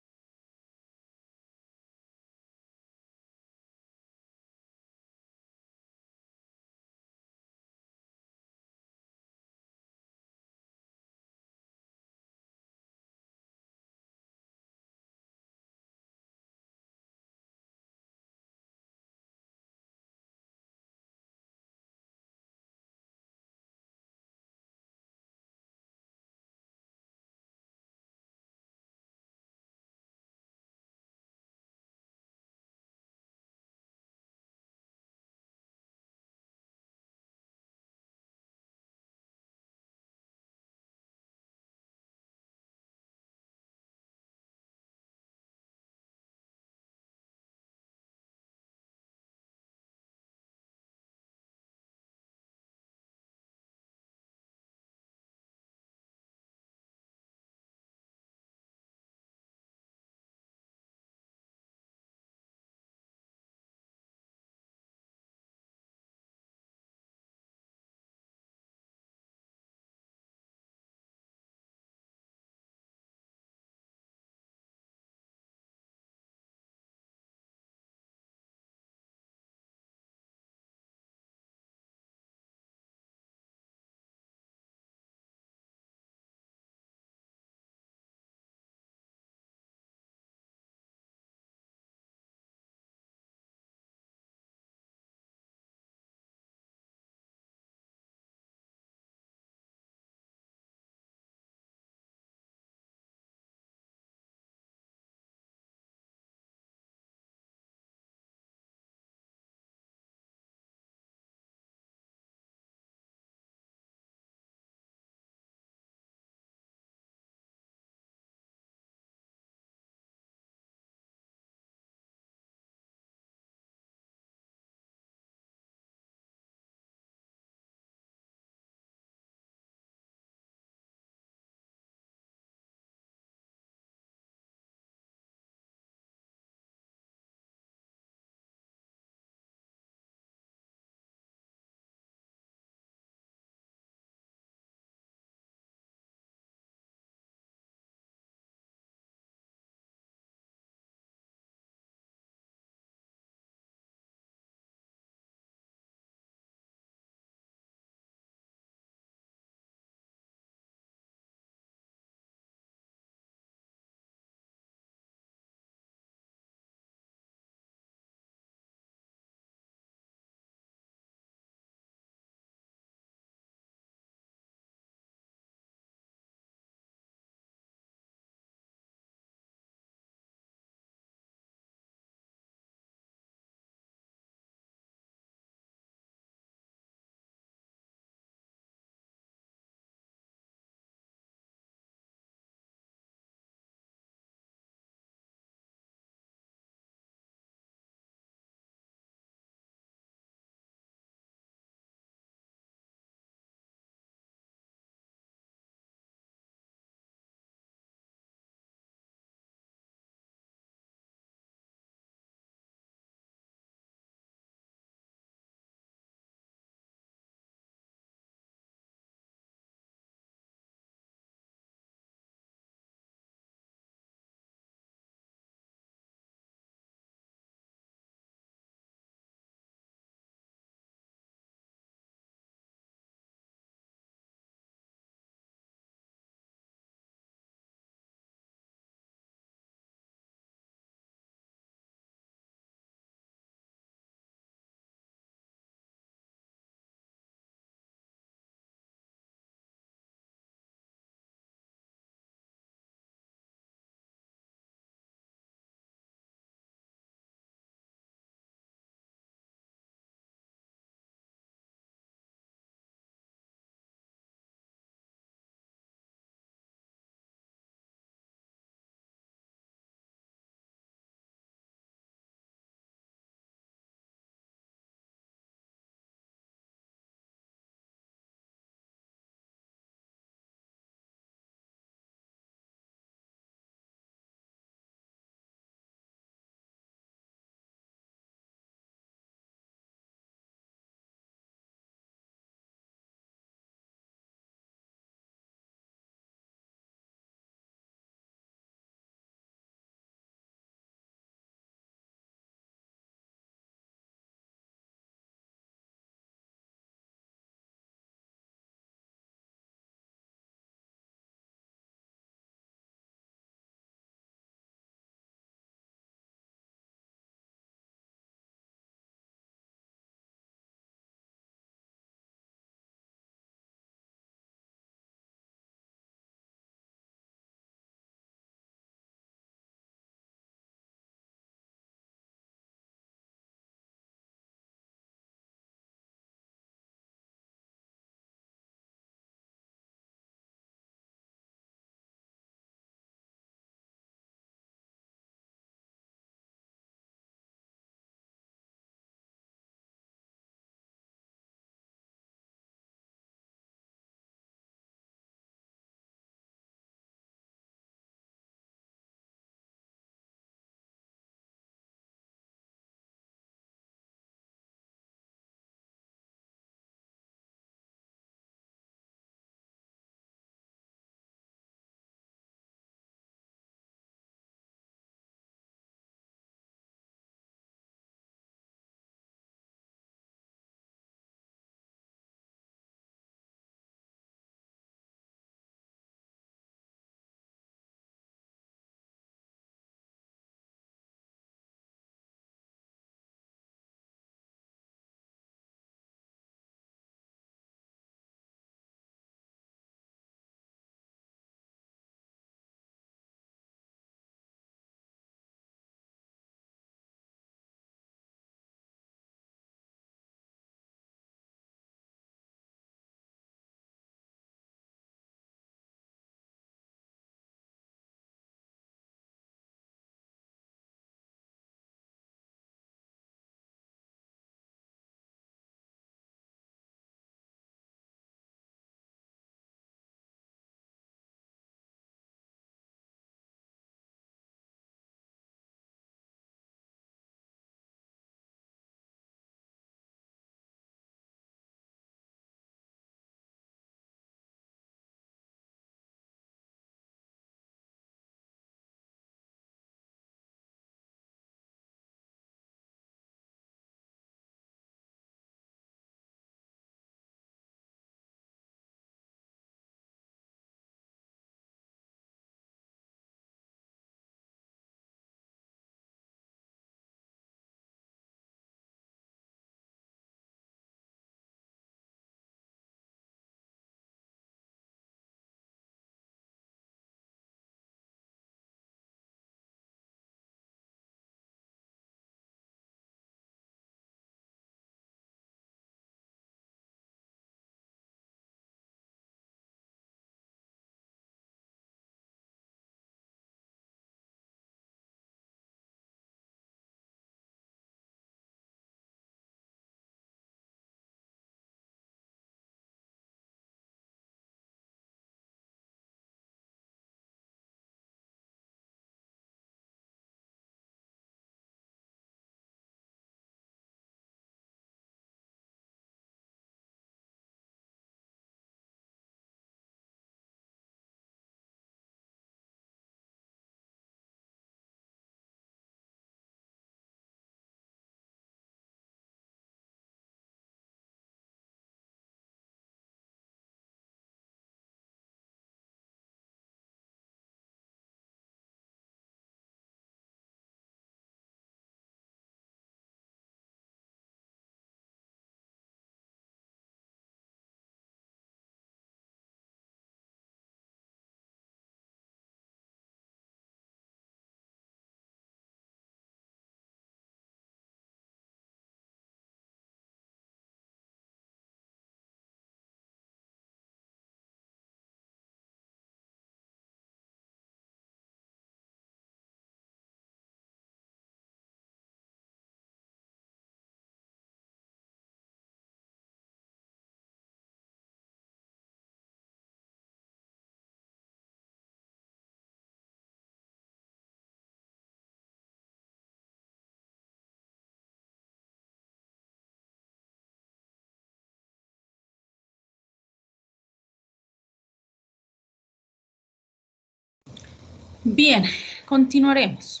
Bien, continuaremos.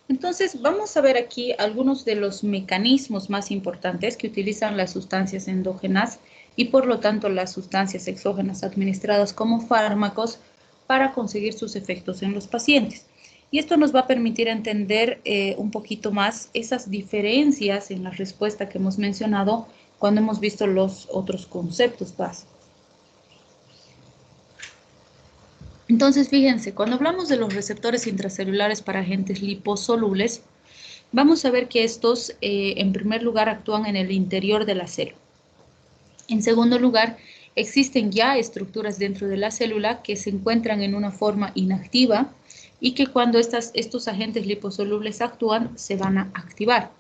Entonces, vamos a ver aquí algunos de los mecanismos más importantes que utilizan las sustancias endógenas y por lo tanto las sustancias exógenas administradas como fármacos para conseguir sus efectos en los pacientes. Y esto nos va a permitir entender un poquito más esas diferencias en la respuesta que hemos mencionado cuando hemos visto los otros conceptos básicos. Entonces, fíjense, cuando hablamos de los receptores intracelulares para agentes liposolubles, vamos a ver que estos, en primer lugar, actúan en el interior de la célula. En segundo lugar, existen ya estructuras dentro de la célula que se encuentran en una forma inactiva y que cuando estos agentes liposolubles actúan, se van a activar.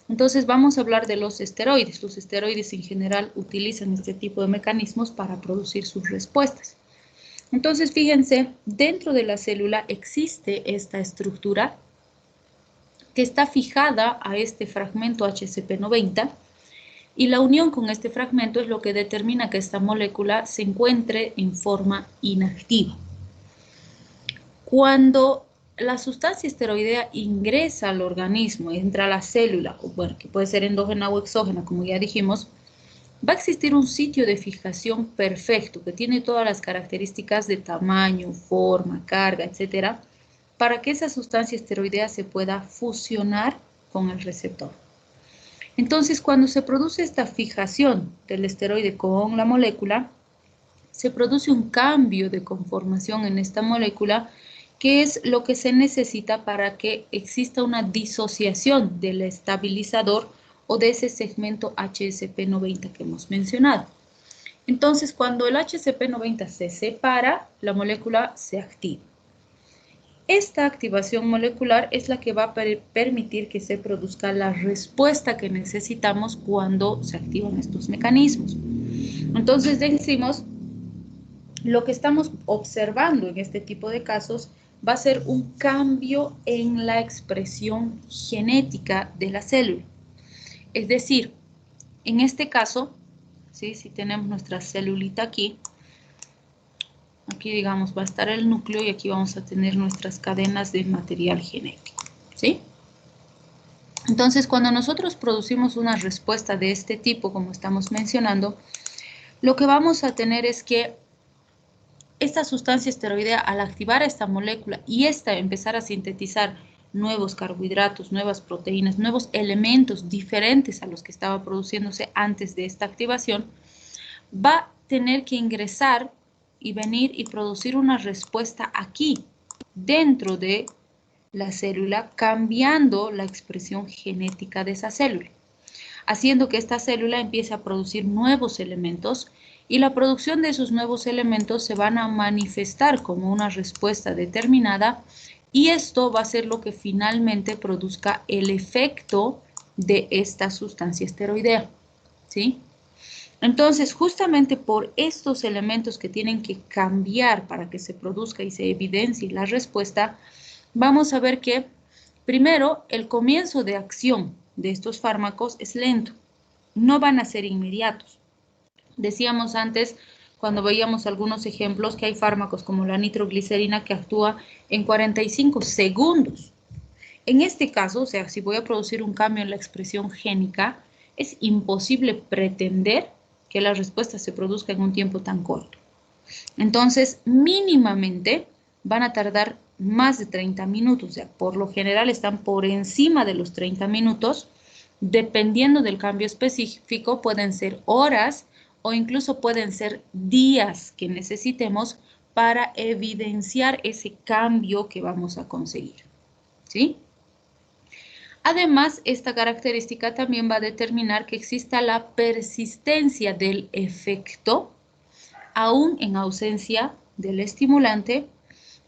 Entonces, vamos a hablar de los esteroides. Los esteroides en general utilizan este tipo de mecanismos para producir sus respuestas. Entonces, fíjense, dentro de la célula existe esta estructura que está fijada a este fragmento HCP90 y la unión con este fragmento es lo que determina que esta molécula se encuentre en forma inactiva. Cuando la sustancia esteroidea ingresa al organismo, entra a la célula, o bueno, que puede ser endógena o exógena, como ya dijimos, va a existir un sitio de fijación perfecto que tiene todas las características de tamaño, forma, carga, etcétera, para que esa sustancia esteroidea se pueda fusionar con el receptor. Entonces, cuando se produce esta fijación del esteroide con la molécula, se produce un cambio de conformación en esta molécula, que es lo que se necesita para que exista una disociación del estabilizador o de ese segmento HCP90 que hemos mencionado. Entonces, cuando el HCP90 se separa, la molécula se activa. Esta activación molecular es la que va a permitir que se produzca la respuesta que necesitamos cuando se activan estos mecanismos. Entonces, decimos, lo que estamos observando en este tipo de casos va a ser un cambio en la expresión genética de la célula. Es decir, en este caso, ¿sí? Si tenemos nuestra celulita aquí digamos va a estar el núcleo y aquí vamos a tener nuestras cadenas de material genético, ¿sí? Entonces, cuando nosotros producimos una respuesta de este tipo, como estamos mencionando, lo que vamos a tener es que esta sustancia esteroidea, al activar esta molécula y esta empezar a sintetizar nuevos carbohidratos, nuevas proteínas, nuevos elementos diferentes a los que estaba produciéndose antes de esta activación, va a tener que ingresar y venir y producir una respuesta aquí, dentro de la célula, cambiando la expresión genética de esa célula, haciendo que esta célula empiece a producir nuevos elementos y la producción de esos nuevos elementos se van a manifestar como una respuesta determinada y esto va a ser lo que finalmente produzca el efecto de esta sustancia esteroidea, ¿sí? Entonces, justamente por estos elementos que tienen que cambiar para que se produzca y se evidencie la respuesta, vamos a ver que, primero, el comienzo de acción de estos fármacos es lento, no van a ser inmediatos. Decíamos antes, cuando veíamos algunos ejemplos, que hay fármacos como la nitroglicerina que actúa en 45 segundos. En este caso, o sea, si voy a producir un cambio en la expresión génica, es imposible pretender que la respuesta se produzca en un tiempo tan corto. Entonces, mínimamente van a tardar más de 30 minutos, o sea, por lo general están por encima de los 30 minutos, dependiendo del cambio específico, pueden ser horas o incluso pueden ser días que necesitemos para evidenciar ese cambio que vamos a conseguir, ¿sí? Además, esta característica también va a determinar que exista la persistencia del efecto, aún en ausencia del estimulante,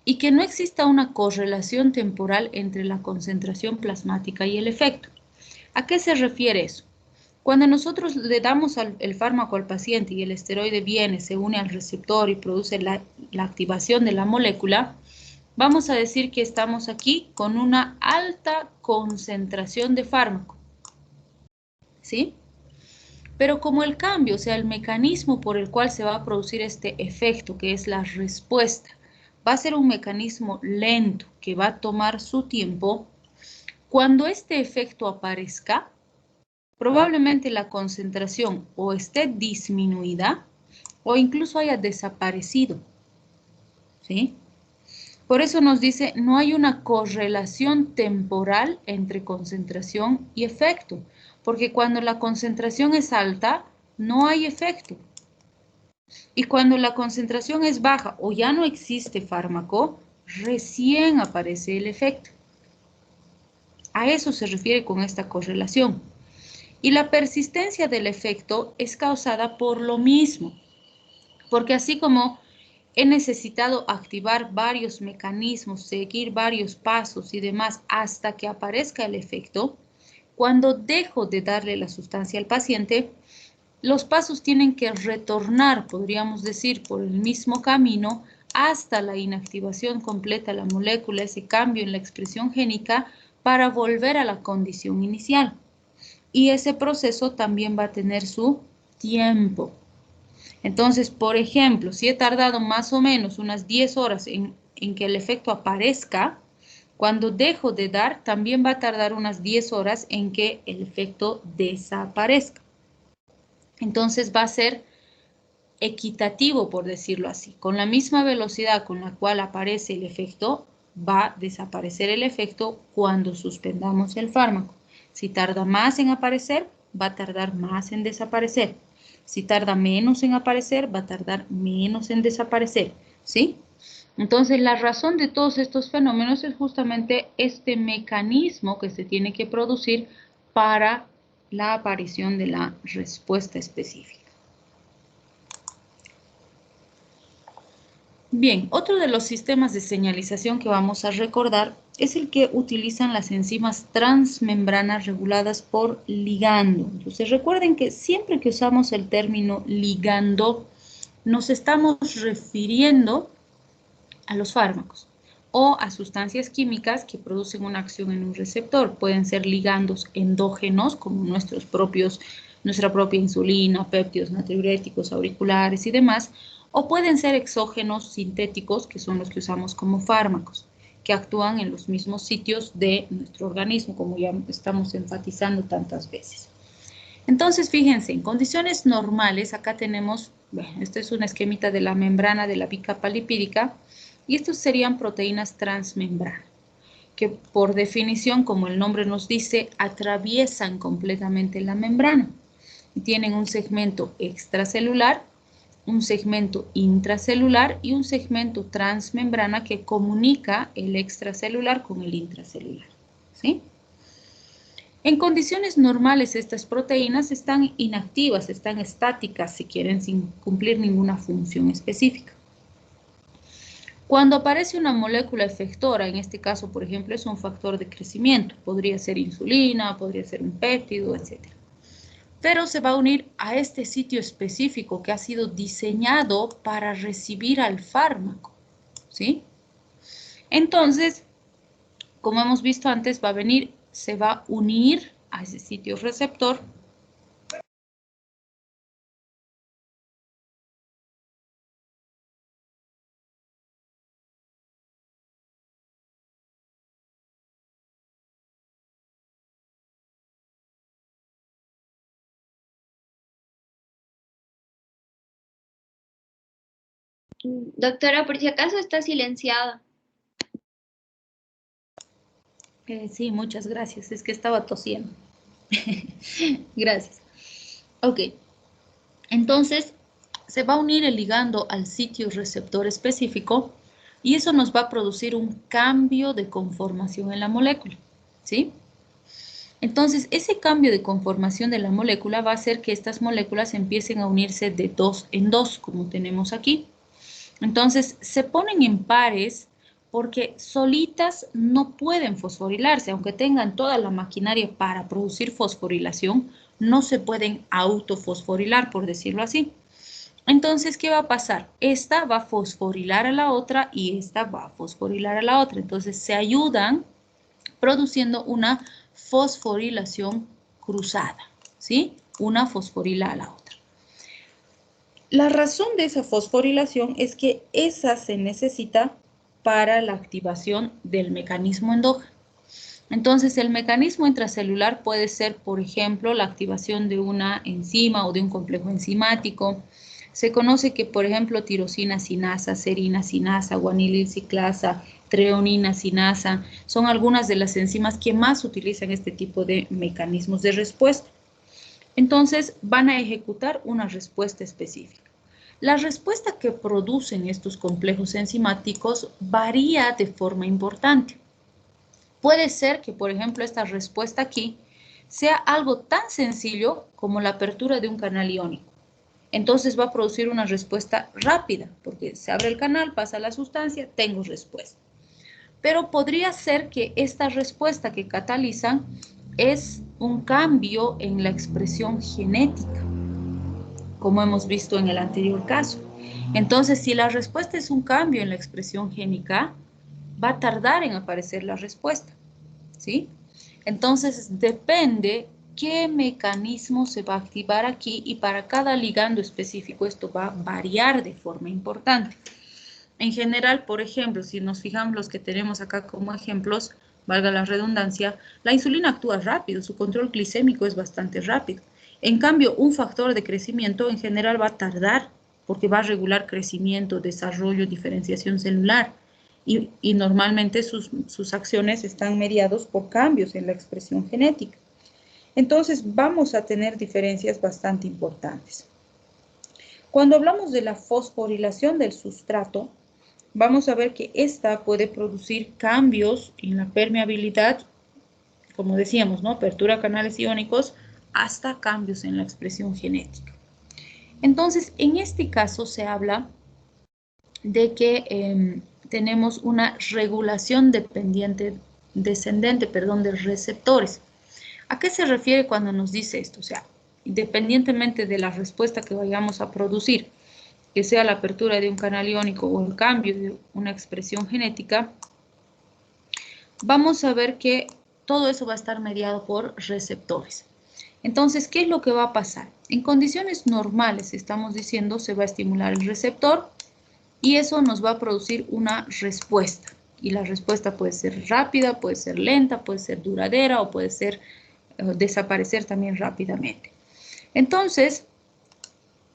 y que no exista una correlación temporal entre la concentración plasmática y el efecto. ¿A qué se refiere eso? Cuando nosotros le damos el fármaco al paciente y el esteroide viene, se une al receptor y produce la activación de la molécula, vamos a decir que estamos aquí con una alta concentración de fármaco, ¿sí? Pero como el cambio, o sea, el mecanismo por el cual se va a producir este efecto, que es la respuesta, va a ser un mecanismo lento que va a tomar su tiempo. Cuando este efecto aparezca, probablemente la concentración o esté disminuida o incluso haya desaparecido, ¿sí? Por eso nos dice, no hay una correlación temporal entre concentración y efecto, porque cuando la concentración es alta, no hay efecto. Y cuando la concentración es baja o ya no existe fármaco, recién aparece el efecto. A eso se refiere con esta correlación. Y la persistencia del efecto es causada por lo mismo, porque así como he necesitado activar varios mecanismos, seguir varios pasos y demás hasta que aparezca el efecto, cuando dejo de darle la sustancia al paciente, los pasos tienen que retornar, podríamos decir, por el mismo camino hasta la inactivación completa de la molécula, ese cambio en la expresión génica, para volver a la condición inicial. Y ese proceso también va a tener su tiempo. Entonces, por ejemplo, si he tardado más o menos unas 10 horas en que el efecto aparezca, cuando dejo de dar, también va a tardar unas 10 horas en que el efecto desaparezca. Entonces va a ser equitativo, por decirlo así. Con la misma velocidad con la cual aparece el efecto, va a desaparecer el efecto cuando suspendamos el fármaco. Si tarda más en aparecer, va a tardar más en desaparecer. Si tarda menos en aparecer, va a tardar menos en desaparecer, ¿sí? Entonces, la razón de todos estos fenómenos es justamente este mecanismo que se tiene que producir para la aparición de la respuesta específica. Bien, otro de los sistemas de señalización que vamos a recordar es el que utilizan las enzimas transmembranas reguladas por ligando. Entonces, recuerden que siempre que usamos el término ligando, nos estamos refiriendo a los fármacos o a sustancias químicas que producen una acción en un receptor. Pueden ser ligandos endógenos, como nuestra propia insulina, péptidos natriuréticos, auriculares y demás, o pueden ser exógenos sintéticos, que son los que usamos como fármacos, que actúan en los mismos sitios de nuestro organismo, como ya estamos enfatizando tantas veces. Entonces, fíjense, en condiciones normales, acá tenemos, bueno, este es un esquemita de la membrana de la bicapa lipídica, y estos serían proteínas transmembrana, que por definición, como el nombre nos dice, atraviesan completamente la membrana. Y tienen un segmento extracelular, un segmento intracelular y un segmento transmembrana que comunica el extracelular con el intracelular, ¿sí? En condiciones normales, estas proteínas están inactivas, están estáticas, si quieren, sin cumplir ninguna función específica. Cuando aparece una molécula efectora, en este caso, por ejemplo, es un factor de crecimiento, podría ser insulina, podría ser un péptido, etc. Pero se va a unir a este sitio específico que ha sido diseñado para recibir al fármaco, ¿sí? Entonces, como hemos visto antes, se va a unir a ese sitio receptor. Doctora, por si acaso está silenciada. Sí, muchas gracias. Es que estaba tosiendo. Gracias. Ok. Entonces, se va a unir el ligando al sitio receptor específico y eso nos va a producir un cambio de conformación en la molécula, ¿sí? Entonces, ese cambio de conformación de la molécula va a hacer que estas moléculas empiecen a unirse de 2 en 2, como tenemos aquí. Entonces, se ponen en pares porque solitas no pueden fosforilarse, aunque tengan toda la maquinaria para producir fosforilación, no se pueden autofosforilar, por decirlo así. Entonces, ¿qué va a pasar? Esta va a fosforilar a la otra y esta va a fosforilar a la otra. Entonces, se ayudan produciendo una fosforilación cruzada, ¿sí? Una fosforila a la otra. La razón de esa fosforilación es que esa se necesita para la activación del mecanismo endógeno. Entonces, el mecanismo intracelular puede ser, por ejemplo, la activación de una enzima o de un complejo enzimático. Se conoce que, por ejemplo, tirosina sinasa, serina sinasa, guanilil ciclasa, treonina sinasa, son algunas de las enzimas que más utilizan este tipo de mecanismos de respuesta. Entonces, van a ejecutar una respuesta específica. La respuesta que producen estos complejos enzimáticos varía de forma importante. Puede ser que, por ejemplo, esta respuesta aquí sea algo tan sencillo como la apertura de un canal iónico. Entonces va a producir una respuesta rápida, porque se abre el canal, pasa la sustancia, tengo respuesta. Pero podría ser que esta respuesta que catalizan es un cambio en la expresión genética, como hemos visto en el anterior caso. Entonces, si la respuesta es un cambio en la expresión génica, va a tardar en aparecer la respuesta, ¿sí? Entonces, depende qué mecanismo se va a activar aquí y para cada ligando específico esto va a variar de forma importante. En general, por ejemplo, si nos fijamos los que tenemos acá como ejemplos, valga la redundancia, la insulina actúa rápido, su control glicémico es bastante rápido. En cambio, un factor de crecimiento en general va a tardar porque va a regular crecimiento, desarrollo, diferenciación celular. Y normalmente sus acciones están mediados por cambios en la expresión genética. Entonces vamos a tener diferencias bastante importantes. Cuando hablamos de la fosforilación del sustrato, vamos a ver que esta puede producir cambios en la permeabilidad, como decíamos, ¿no? Apertura a canales iónicos, hasta cambios en la expresión genética. Entonces, en este caso se habla de que tenemos una regulación descendente de receptores. ¿A qué se refiere cuando nos dice esto? O sea, independientemente de la respuesta que vayamos a producir, que sea la apertura de un canal iónico o el cambio de una expresión genética, vamos a ver que todo eso va a estar mediado por receptores. Entonces, ¿qué es lo que va a pasar? En condiciones normales, estamos diciendo, se va a estimular el receptor, y eso nos va a producir una respuesta. Y la respuesta puede ser rápida, puede ser lenta, puede ser duradera o puede ser desaparecer también rápidamente. Entonces,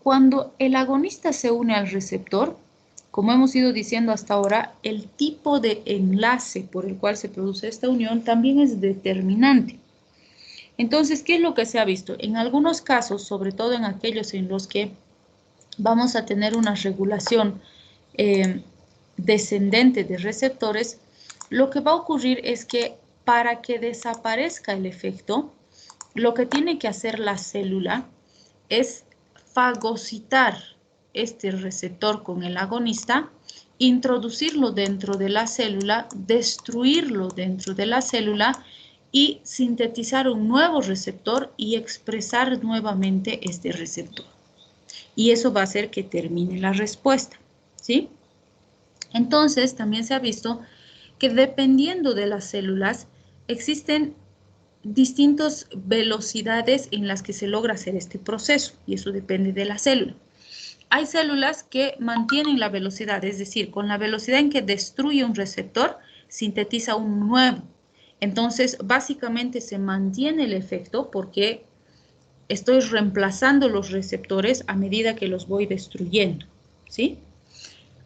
cuando el agonista se une al receptor, como hemos ido diciendo hasta ahora, el tipo de enlace por el cual se produce esta unión también es determinante. Entonces, ¿qué es lo que se ha visto? En algunos casos, sobre todo en aquellos en los que vamos a tener una regulación descendente de receptores, lo que va a ocurrir es que para que desaparezca el efecto, lo que tiene que hacer la célula es fagocitar este receptor con el agonista, introducirlo dentro de la célula, destruirlo dentro de la célula y sintetizar un nuevo receptor y expresar nuevamente este receptor. Y eso va a hacer que termine la respuesta, ¿sí? Entonces, también se ha visto que dependiendo de las células, existen distintas velocidades en las que se logra hacer este proceso, y eso depende de la célula. Hay células que mantienen la velocidad, es decir, con la velocidad en que destruye un receptor, sintetiza un nuevo. Entonces, básicamente se mantiene el efecto porque estoy reemplazando los receptores a medida que los voy destruyendo, ¿sí?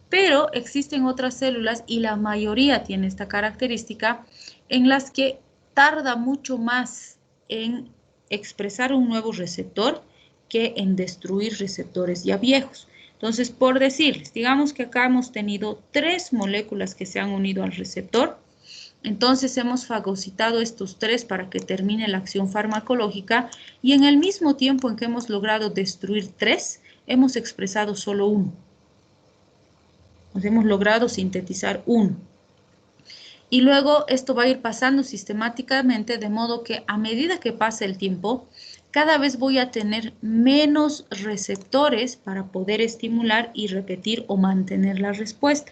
Pero existen otras células, y la mayoría tiene esta característica, en las que tarda mucho más en expresar un nuevo receptor que en destruir receptores ya viejos. Entonces, por decirles, digamos que acá hemos tenido 3 moléculas que se han unido al receptor. Entonces hemos fagocitado estos 3 para que termine la acción farmacológica, y en el mismo tiempo en que hemos logrado destruir 3, hemos expresado solo 1. Nos hemos logrado sintetizar 1. Y luego esto va a ir pasando sistemáticamente, de modo que a medida que pase el tiempo, cada vez voy a tener menos receptores para poder estimular y repetir o mantener la respuesta.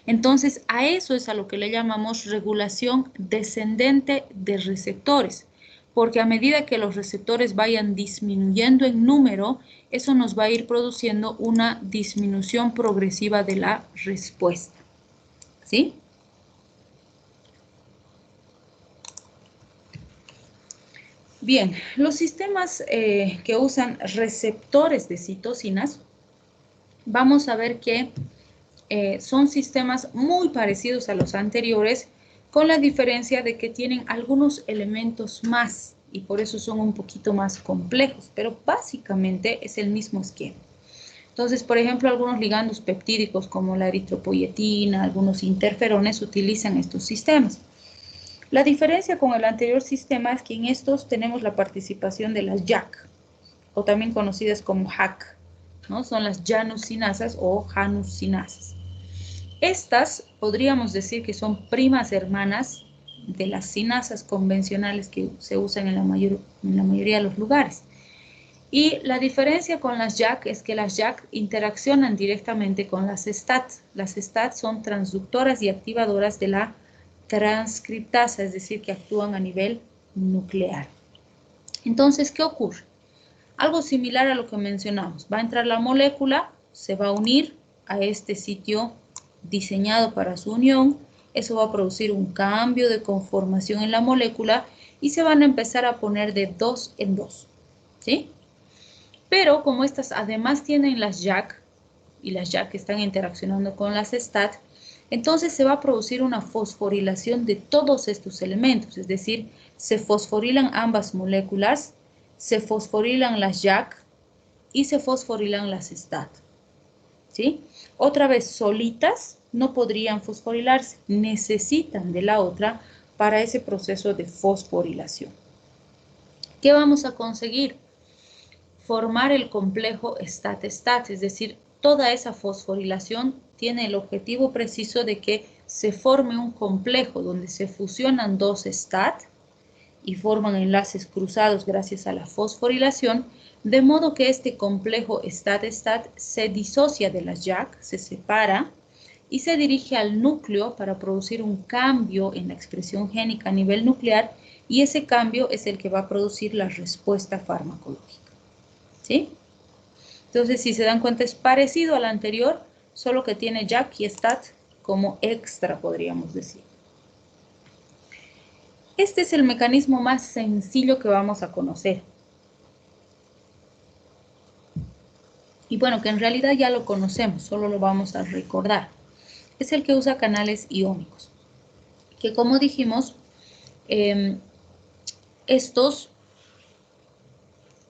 Entonces, a eso es a lo que le llamamos regulación descendente de receptores, porque a medida que los receptores vayan disminuyendo en número, eso nos va a ir produciendo una disminución progresiva de la respuesta, ¿Sí? Bien, los sistemas que usan receptores de citocinas, vamos a ver que son sistemas muy parecidos a los anteriores, con la diferencia de que tienen algunos elementos más y por eso son un poquito más complejos, pero básicamente es el mismo esquema. Entonces, por ejemplo, algunos ligandos peptídicos como la eritropoyetina, algunos interferones utilizan estos sistemas. La diferencia con el anterior sistema es que en estos tenemos la participación de las JAK, o también conocidas como HAK, ¿no? Son las llanusinasas o janusinasas. Estas podríamos decir que son primas hermanas de las sinasas convencionales que se usan en la mayoría de los lugares. Y la diferencia con las JAK es que las JAK interaccionan directamente con las STAT. Las STAT son transductoras y activadoras de la transcriptasa, es decir, que actúan a nivel nuclear. Entonces, ¿qué ocurre? Algo similar a lo que mencionamos. Va a entrar la molécula, se va a unir a este sitio diseñado para su unión. Eso va a producir un cambio de conformación en la molécula y se van a empezar a poner de 2 en 2. ¿Sí? Pero como estas además tienen las JAK y las JAK están interaccionando con las STAT, entonces se va a producir una fosforilación de todos estos elementos, es decir, se fosforilan ambas moléculas, se fosforilan las JAK y se fosforilan las STAT. ¿Sí? Otra vez, solitas no podrían fosforilarse, necesitan de la otra para ese proceso de fosforilación. ¿Qué vamos a conseguir? Formar el complejo STAT-STAT, es decir, toda esa fosforilación tiene el objetivo preciso de que se forme un complejo donde se fusionan dos STAT y forman enlaces cruzados gracias a la fosforilación, de modo que este complejo STAT-STAT se disocia de las JAK, se separa y se dirige al núcleo para producir un cambio en la expresión génica a nivel nuclear y ese cambio es el que va a producir la respuesta farmacológica. ¿Sí? Entonces, si se dan cuenta, es parecido al anterior, solo que tiene JAK y STAT como extra, podríamos decir. Este es el mecanismo más sencillo que vamos a conocer. Y bueno, que en realidad ya lo conocemos, solo lo vamos a recordar. Es el que usa canales iónicos. Que como dijimos, estos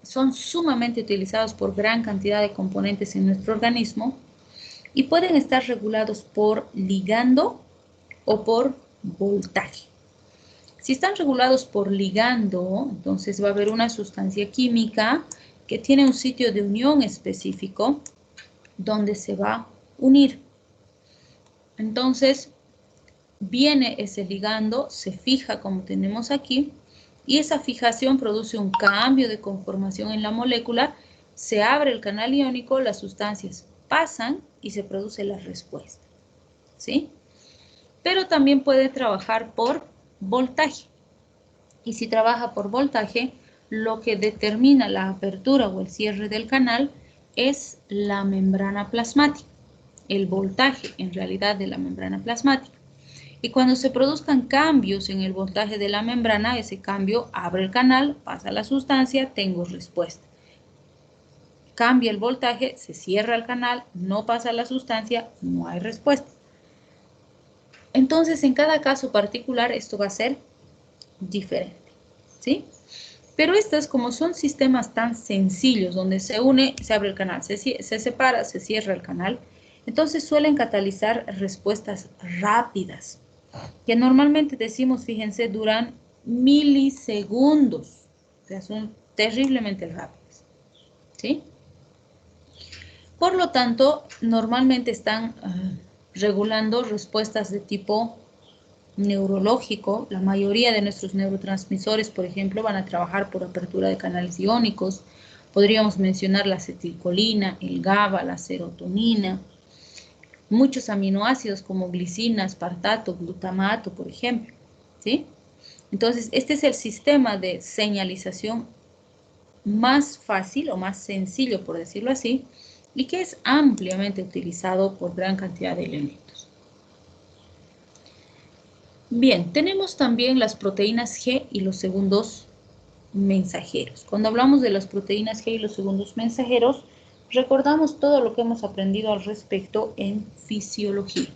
son sumamente utilizados por gran cantidad de componentes en nuestro organismo y pueden estar regulados por ligando o por voltaje. Si están regulados por ligando, entonces va a haber una sustancia química que tiene un sitio de unión específico donde se va a unir. Entonces, viene ese ligando, se fija como tenemos aquí, y esa fijación produce un cambio de conformación en la molécula, se abre el canal iónico, las sustancias pasan y se produce la respuesta. ¿Sí? Pero también puede trabajar por voltaje. Y si trabaja por voltaje, lo que determina la apertura o el cierre del canal es la membrana plasmática, el voltaje en realidad de la membrana plasmática. Y cuando se produzcan cambios en el voltaje de la membrana, ese cambio abre el canal, pasa la sustancia, tengo respuesta. Cambia el voltaje, se cierra el canal, no pasa la sustancia, no hay respuesta. Entonces, en cada caso particular, esto va a ser diferente, ¿sí? Pero estas, como son sistemas tan sencillos, donde se une, se abre el canal, se separa, se cierra el canal, entonces suelen catalizar respuestas rápidas, que normalmente decimos, fíjense, duran milisegundos, o sea, son terriblemente rápidas, ¿sí? Por lo tanto, normalmente están regulando respuestas de tipo neurológico. La mayoría de nuestros neurotransmisores, por ejemplo, van a trabajar por apertura de canales iónicos. Podríamos mencionar la acetilcolina, el GABA, la serotonina, muchos aminoácidos como glicina, aspartato, glutamato, por ejemplo, ¿sí? Entonces, este es el sistema de señalización más fácil o más sencillo, por decirlo así, y que es ampliamente utilizado por gran cantidad de elementos. Bien, tenemos también las proteínas G y los segundos mensajeros. Cuando hablamos de las proteínas G y los segundos mensajeros, recordamos todo lo que hemos aprendido al respecto en fisiología.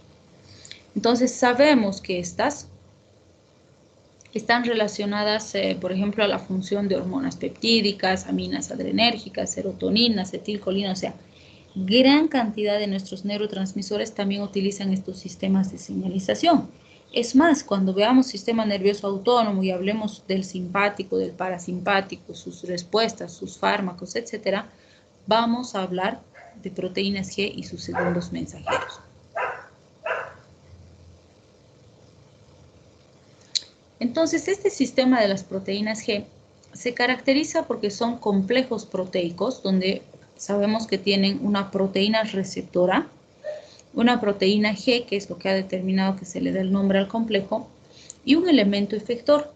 Entonces, sabemos que estas están relacionadas, por ejemplo, a la función de hormonas peptídicas, aminas adrenérgicas, serotonina, acetilcolina, o sea, gran cantidad de nuestros neurotransmisores también utilizan estos sistemas de señalización. Es más, cuando veamos sistema nervioso autónomo y hablemos del simpático, del parasimpático, sus respuestas, sus fármacos, etcétera, vamos a hablar de proteínas G y sus segundos mensajeros. Entonces, este sistema de las proteínas G se caracteriza porque son complejos proteicos, donde sabemos que tienen una proteína receptora, una proteína G, que es lo que ha determinado que se le dé el nombre al complejo, y un elemento efector.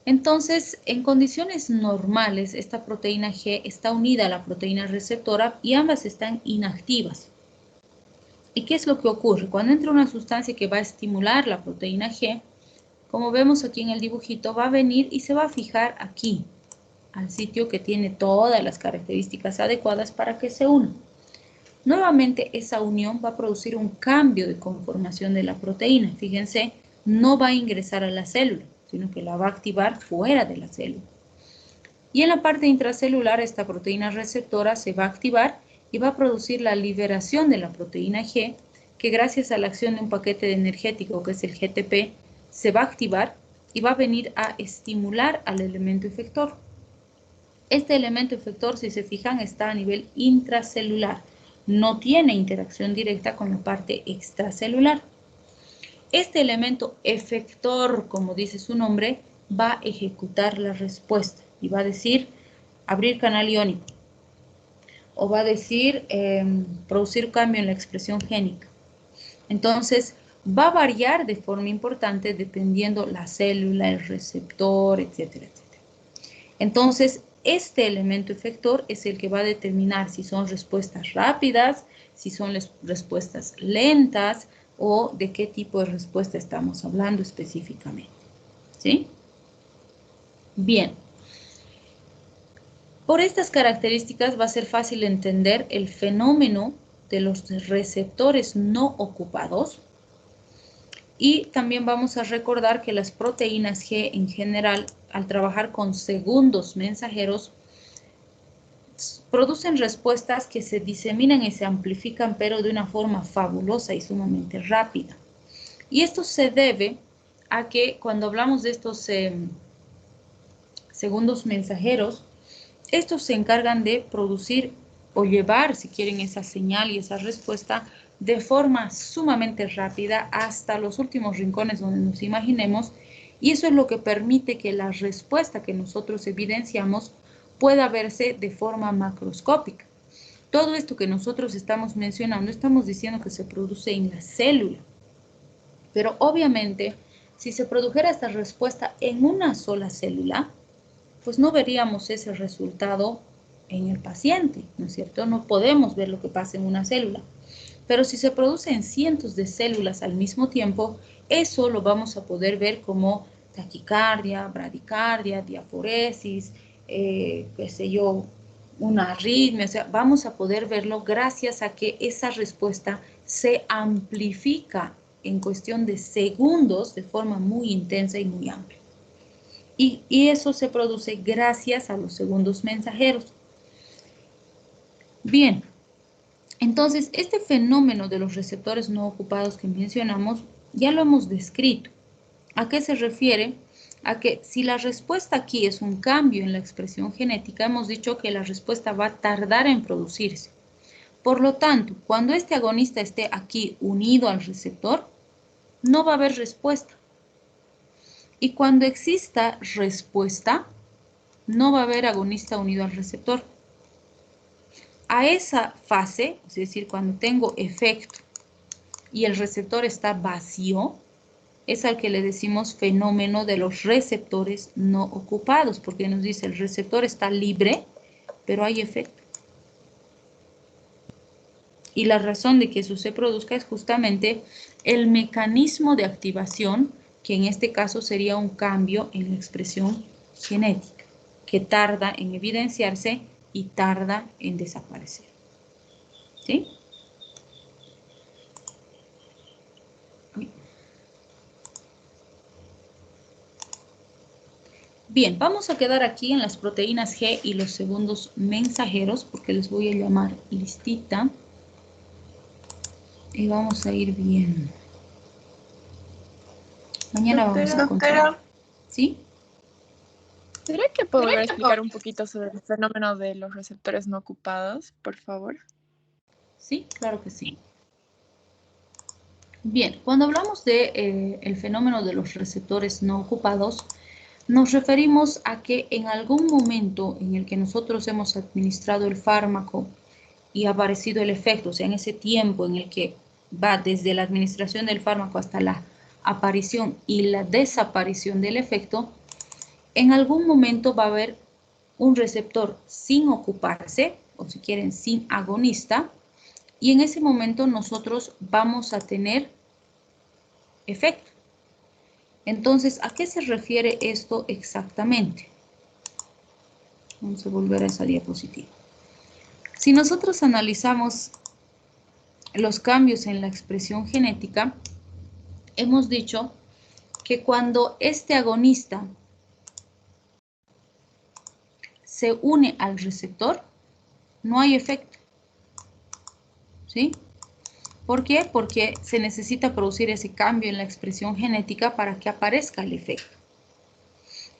Entonces, en condiciones normales, esta proteína G está unida a la proteína receptora y ambas están inactivas. ¿Y qué es lo que ocurre? Cuando entra una sustancia que va a estimular la proteína G, como vemos aquí en el dibujito, va a venir y se va a fijar aquí, al sitio que tiene todas las características adecuadas para que se una. Nuevamente, esa unión va a producir un cambio de conformación de la proteína. Fíjense, no va a ingresar a la célula, sino que la va a activar fuera de la célula. Y en la parte intracelular, esta proteína receptora se va a activar y va a producir la liberación de la proteína G, que gracias a la acción de un paquete energético, que es el GTP, se va a activar y va a venir a estimular al elemento efector. Este elemento efector, si se fijan, está a nivel intracelular. No tiene interacción directa con la parte extracelular. Este elemento efector, como dice su nombre, va a ejecutar la respuesta y va a decir abrir canal iónico o va a decir producir cambio en la expresión génica. Entonces, va a variar de forma importante dependiendo la célula, el receptor, etcétera, etcétera. Entonces, este elemento efector es el que va a determinar si son respuestas rápidas, si son respuestas lentas o de qué tipo de respuesta estamos hablando específicamente. ¿Sí? Bien. Por estas características va a ser fácil entender el fenómeno de los receptores no ocupados. Y también vamos a recordar que las proteínas G en general, al trabajar con segundos mensajeros, producen respuestas que se diseminan y se amplifican, pero de una forma fabulosa y sumamente rápida. Y esto se debe a que cuando hablamos de estos segundos mensajeros, estos se encargan de producir o llevar, si quieren, esa señal y esa respuesta de forma sumamente rápida hasta los últimos rincones donde nos imaginemos, y eso es lo que permite que la respuesta que nosotros evidenciamos pueda verse de forma macroscópica. Todo esto que nosotros estamos mencionando, estamos diciendo que se produce en la célula, pero obviamente si se produjera esta respuesta en una sola célula, pues no veríamos ese resultado en el paciente, ¿no es cierto? No podemos ver lo que pasa en una célula. Pero si se produce en cientos de células al mismo tiempo, eso lo vamos a poder ver como taquicardia, bradicardia, diaforesis, qué sé yo, una arritmia. O sea, vamos a poder verlo gracias a que esa respuesta se amplifica en cuestión de segundos de forma muy intensa y muy amplia. Y eso se produce gracias a los segundos mensajeros. Bien, entonces este fenómeno de los receptores no ocupados que mencionamos ya lo hemos descrito. ¿A qué se refiere? A que si la respuesta aquí es un cambio en la expresión genética, hemos dicho que la respuesta va a tardar en producirse. Por lo tanto, cuando este agonista esté aquí unido al receptor, no va a haber respuesta. Y cuando exista respuesta, no va a haber agonista unido al receptor. A esa fase, es decir, cuando tengo efecto y el receptor está vacío, es al que le decimos fenómeno de los receptores no ocupados, porque nos dice el receptor está libre, pero hay efecto. Y la razón de que eso se produzca es justamente el mecanismo de activación, que en este caso sería un cambio en la expresión genética, que tarda en evidenciarse y tarda en desaparecer. ¿Sí? Bien, vamos a quedar aquí en las proteínas G y los segundos mensajeros, porque les voy a llamar listita. Y vamos a ir viendo. Mañana vamos a continuar. ¿Sí? ¿Será que podría explicar un poquito sobre el fenómeno de los receptores no ocupados, por favor? Sí, claro que sí. Bien, cuando hablamos de el fenómeno de los receptores no ocupados, nos referimos a que en algún momento en el que nosotros hemos administrado el fármaco y ha aparecido el efecto, o sea, en ese tiempo en el que va desde la administración del fármaco hasta la aparición y la desaparición del efecto, en algún momento va a haber un receptor sin ocuparse, o si quieren, sin agonista, y en ese momento nosotros vamos a tener efecto. Entonces, ¿a qué se refiere esto exactamente? Vamos a volver a esa diapositiva. Si nosotros analizamos los cambios en la expresión genética, hemos dicho que cuando este agonista se une al receptor, no hay efecto. ¿Sí? ¿Por qué? Porque se necesita producir ese cambio en la expresión genética para que aparezca el efecto.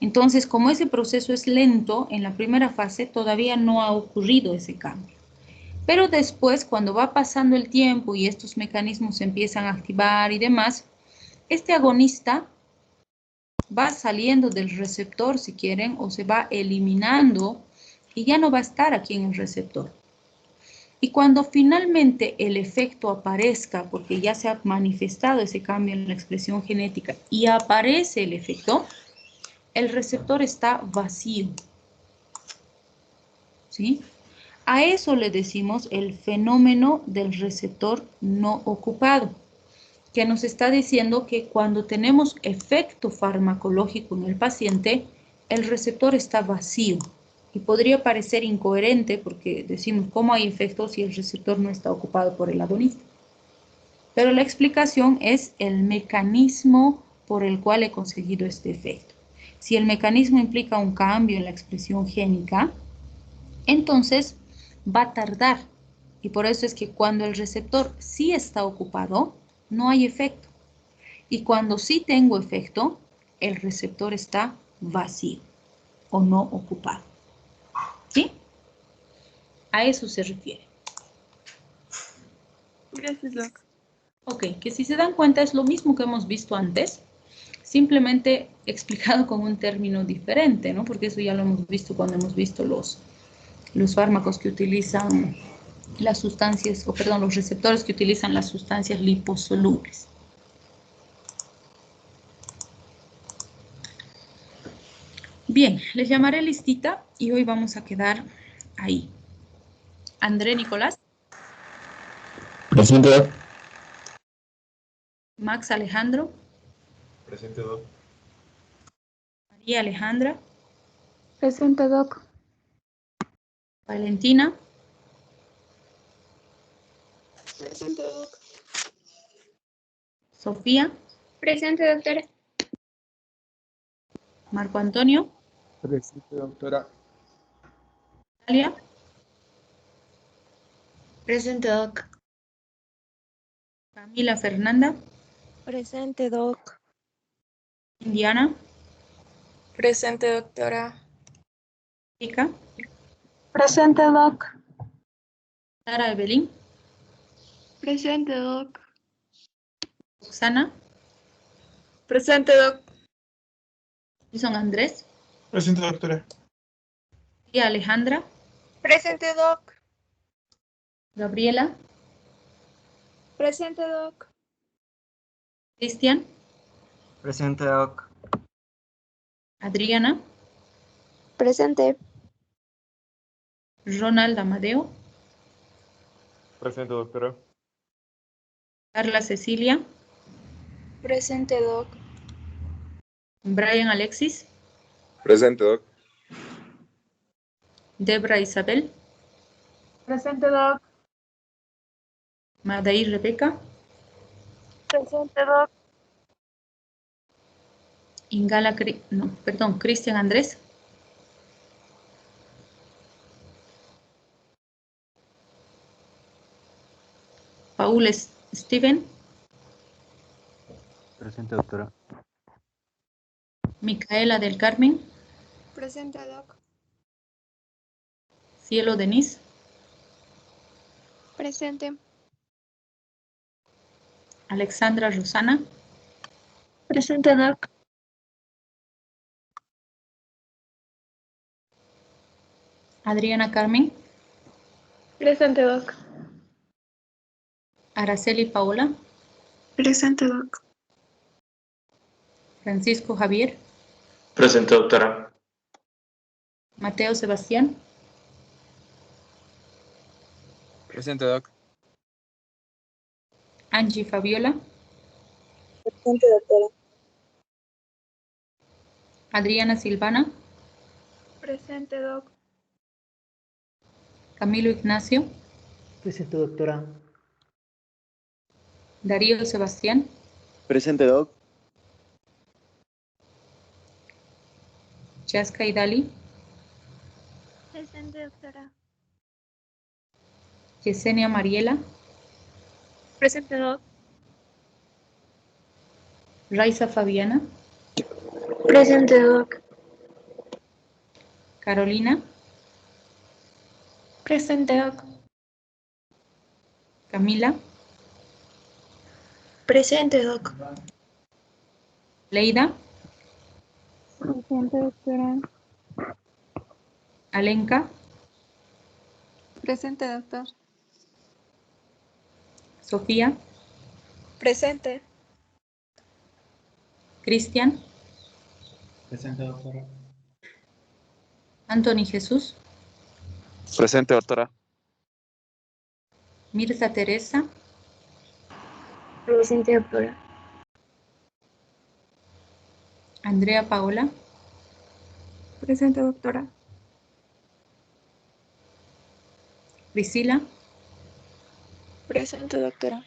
Entonces, como ese proceso es lento, en la primera fase todavía no ha ocurrido ese cambio. Pero después, cuando va pasando el tiempo y estos mecanismos se empiezan a activar y demás, este agonista va saliendo del receptor, si quieren, o se va eliminando y ya no va a estar aquí en el receptor. Y cuando finalmente el efecto aparezca, porque ya se ha manifestado ese cambio en la expresión genética y aparece el efecto, el receptor está vacío. ¿Sí? A eso le decimos el fenómeno del receptor no ocupado, que nos está diciendo que cuando tenemos efecto farmacológico en el paciente, el receptor está vacío. Y podría parecer incoherente porque decimos cómo hay efecto si el receptor no está ocupado por el agonista. Pero la explicación es el mecanismo por el cual he conseguido este efecto. Si el mecanismo implica un cambio en la expresión génica, entonces va a tardar. Y por eso es que cuando el receptor sí está ocupado, no hay efecto. Y cuando sí tengo efecto, el receptor está vacío o no ocupado. ¿Sí? A eso se refiere. Gracias, Doc. Ok, que si se dan cuenta es lo mismo que hemos visto antes, simplemente explicado con un término diferente, ¿no? Porque eso ya lo hemos visto cuando hemos visto los fármacos que utilizan las sustancias, o perdón, los receptores que utilizan las sustancias liposolubles. Bien, les llamaré listita y hoy vamos a quedar ahí. André Nicolás. Presente, Doc. Max Alejandro. Presente, Doc. María Alejandra. Presente, Doc. Valentina. Presente, Doc. Sofía. Presente, doctora. Marco Antonio. Presente, doctora. Dalia. Presente, Doc. Camila Fernanda. Presente, Doc. Indiana. Presente, doctora. Erika. Presente, Doc. Sara Evelyn. Presente, doc. Roxana. Presente, Doc. Wilson Andrés. Presente, doctora. Y Alejandra. Presente, Doc. Gabriela. Presente, Doc. Cristian. Presente, Doc. Adriana. Presente. Ronald Amadeo. Presente, doctora. Carla Cecilia. Presente, Doc. Brian Alexis. Presente, Doc. Debra Isabel. Presente, Doc. Madaí Rebeca. Presente, Doc. Ingala, Cristian Andrés. Paul Steven. Presente, doctora. Micaela del Carmen. Presente, Doc. Cielo Denise. Presente. Alexandra Rosana. Presente, Doc. Adriana Carmen. Presente, Doc. Araceli Paola. Presente, Doc. Francisco Javier. Presente, doctora. Mateo Sebastián. Presente, Doc. Angie Fabiola. Presente, doctora. Adriana Silvana. Presente, Doc. Camilo Ignacio. Presente, doctora. Darío Sebastián. Presente, Doc. Yasca Idali. Presente, doctora. Yesenia Mariela. Presente, Doc. Raiza Fabiana. Presente, Doc. Carolina. Presente, Doc. Camila. Presente, Doc. Leida. Presente, doctora. Alenka. Presente, doctor. Sofía. Presente. Cristian. Presente, doctora. Anthony Jesús. Presente, doctora. Mirza Teresa. Presente, doctora. Andrea Paola. Presente, doctora. Priscila. Presente, doctora.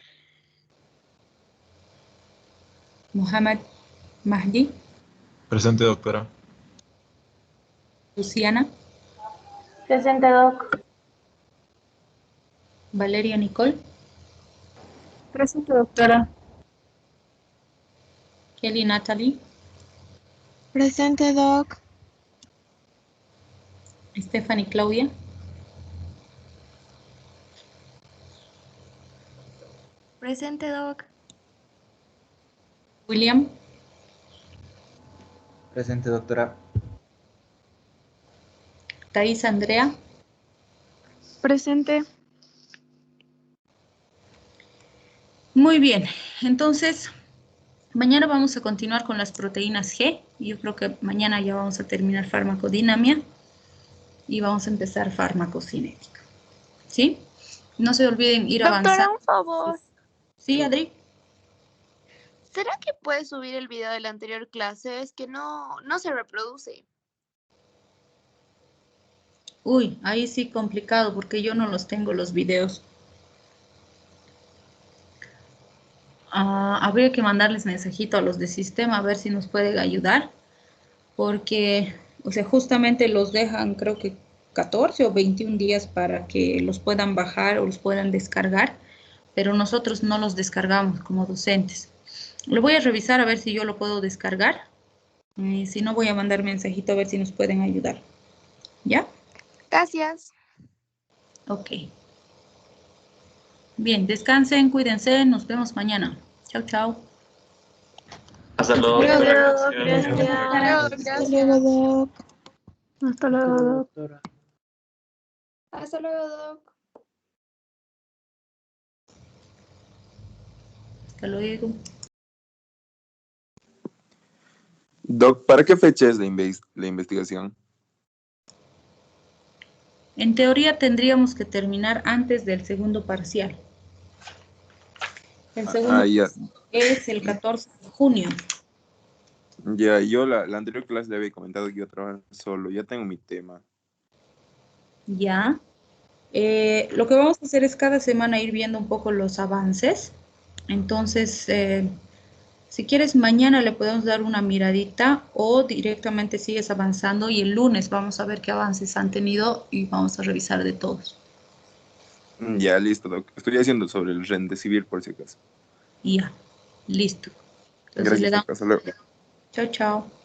Mohamed Mahdi. Presente, doctora. Luciana. Presente, Doc. Valeria Nicole. Presente, doctora. Kelly Natalie. Presente, Doc. Stephanie Claudia. Presente, Doc. William. Presente, doctora. Thais Andrea. Presente. Muy bien, entonces mañana vamos a continuar con las proteínas G. Yo creo que mañana ya vamos a terminar farmacodinamia y vamos a empezar farmacocinética. ¿Sí? No se olviden ir Doctora, avanzando. un favor. Sí, Adri. ¿Será que puedes subir el video de la anterior clase? Es que no se reproduce. Uy, ahí sí complicado porque yo no los tengo los videos. Habría que mandarles mensajito a los de sistema a ver si nos pueden ayudar. Porque, o sea, justamente los dejan creo que 14 o 21 días para que los puedan bajar o los puedan descargar. Pero nosotros no los descargamos como docentes. Lo voy a revisar a ver si yo lo puedo descargar. Si no, voy a mandar mensajito a ver si nos pueden ayudar. ¿Ya? Gracias. Ok. Bien, descansen, cuídense, nos vemos mañana. Chao, chao. Hasta luego. Gracias. Gracias. Hasta luego, Doc. Hasta luego, Doc. Doctora. Hasta luego, Doc. Hasta luego. Doc, ¿para qué fecha es la investigación? En teoría tendríamos que terminar antes del segundo parcial. El segundo Ya. es el 14 de junio. Ya, yo la anterior clase le había comentado que iba a trabajar solo. Ya tengo mi tema. Ya. Lo que vamos a hacer es cada semana ir viendo un poco los avances. Entonces, si quieres, mañana le podemos dar una miradita o directamente sigues avanzando y el lunes vamos a ver qué avances han tenido y vamos a revisar de todos. Ya, listo, Doc. Estoy haciendo sobre el Remdesivir por si acaso. Ya, listo. Entonces Gracias, le damos. Doc. Hasta luego. Chao, chao.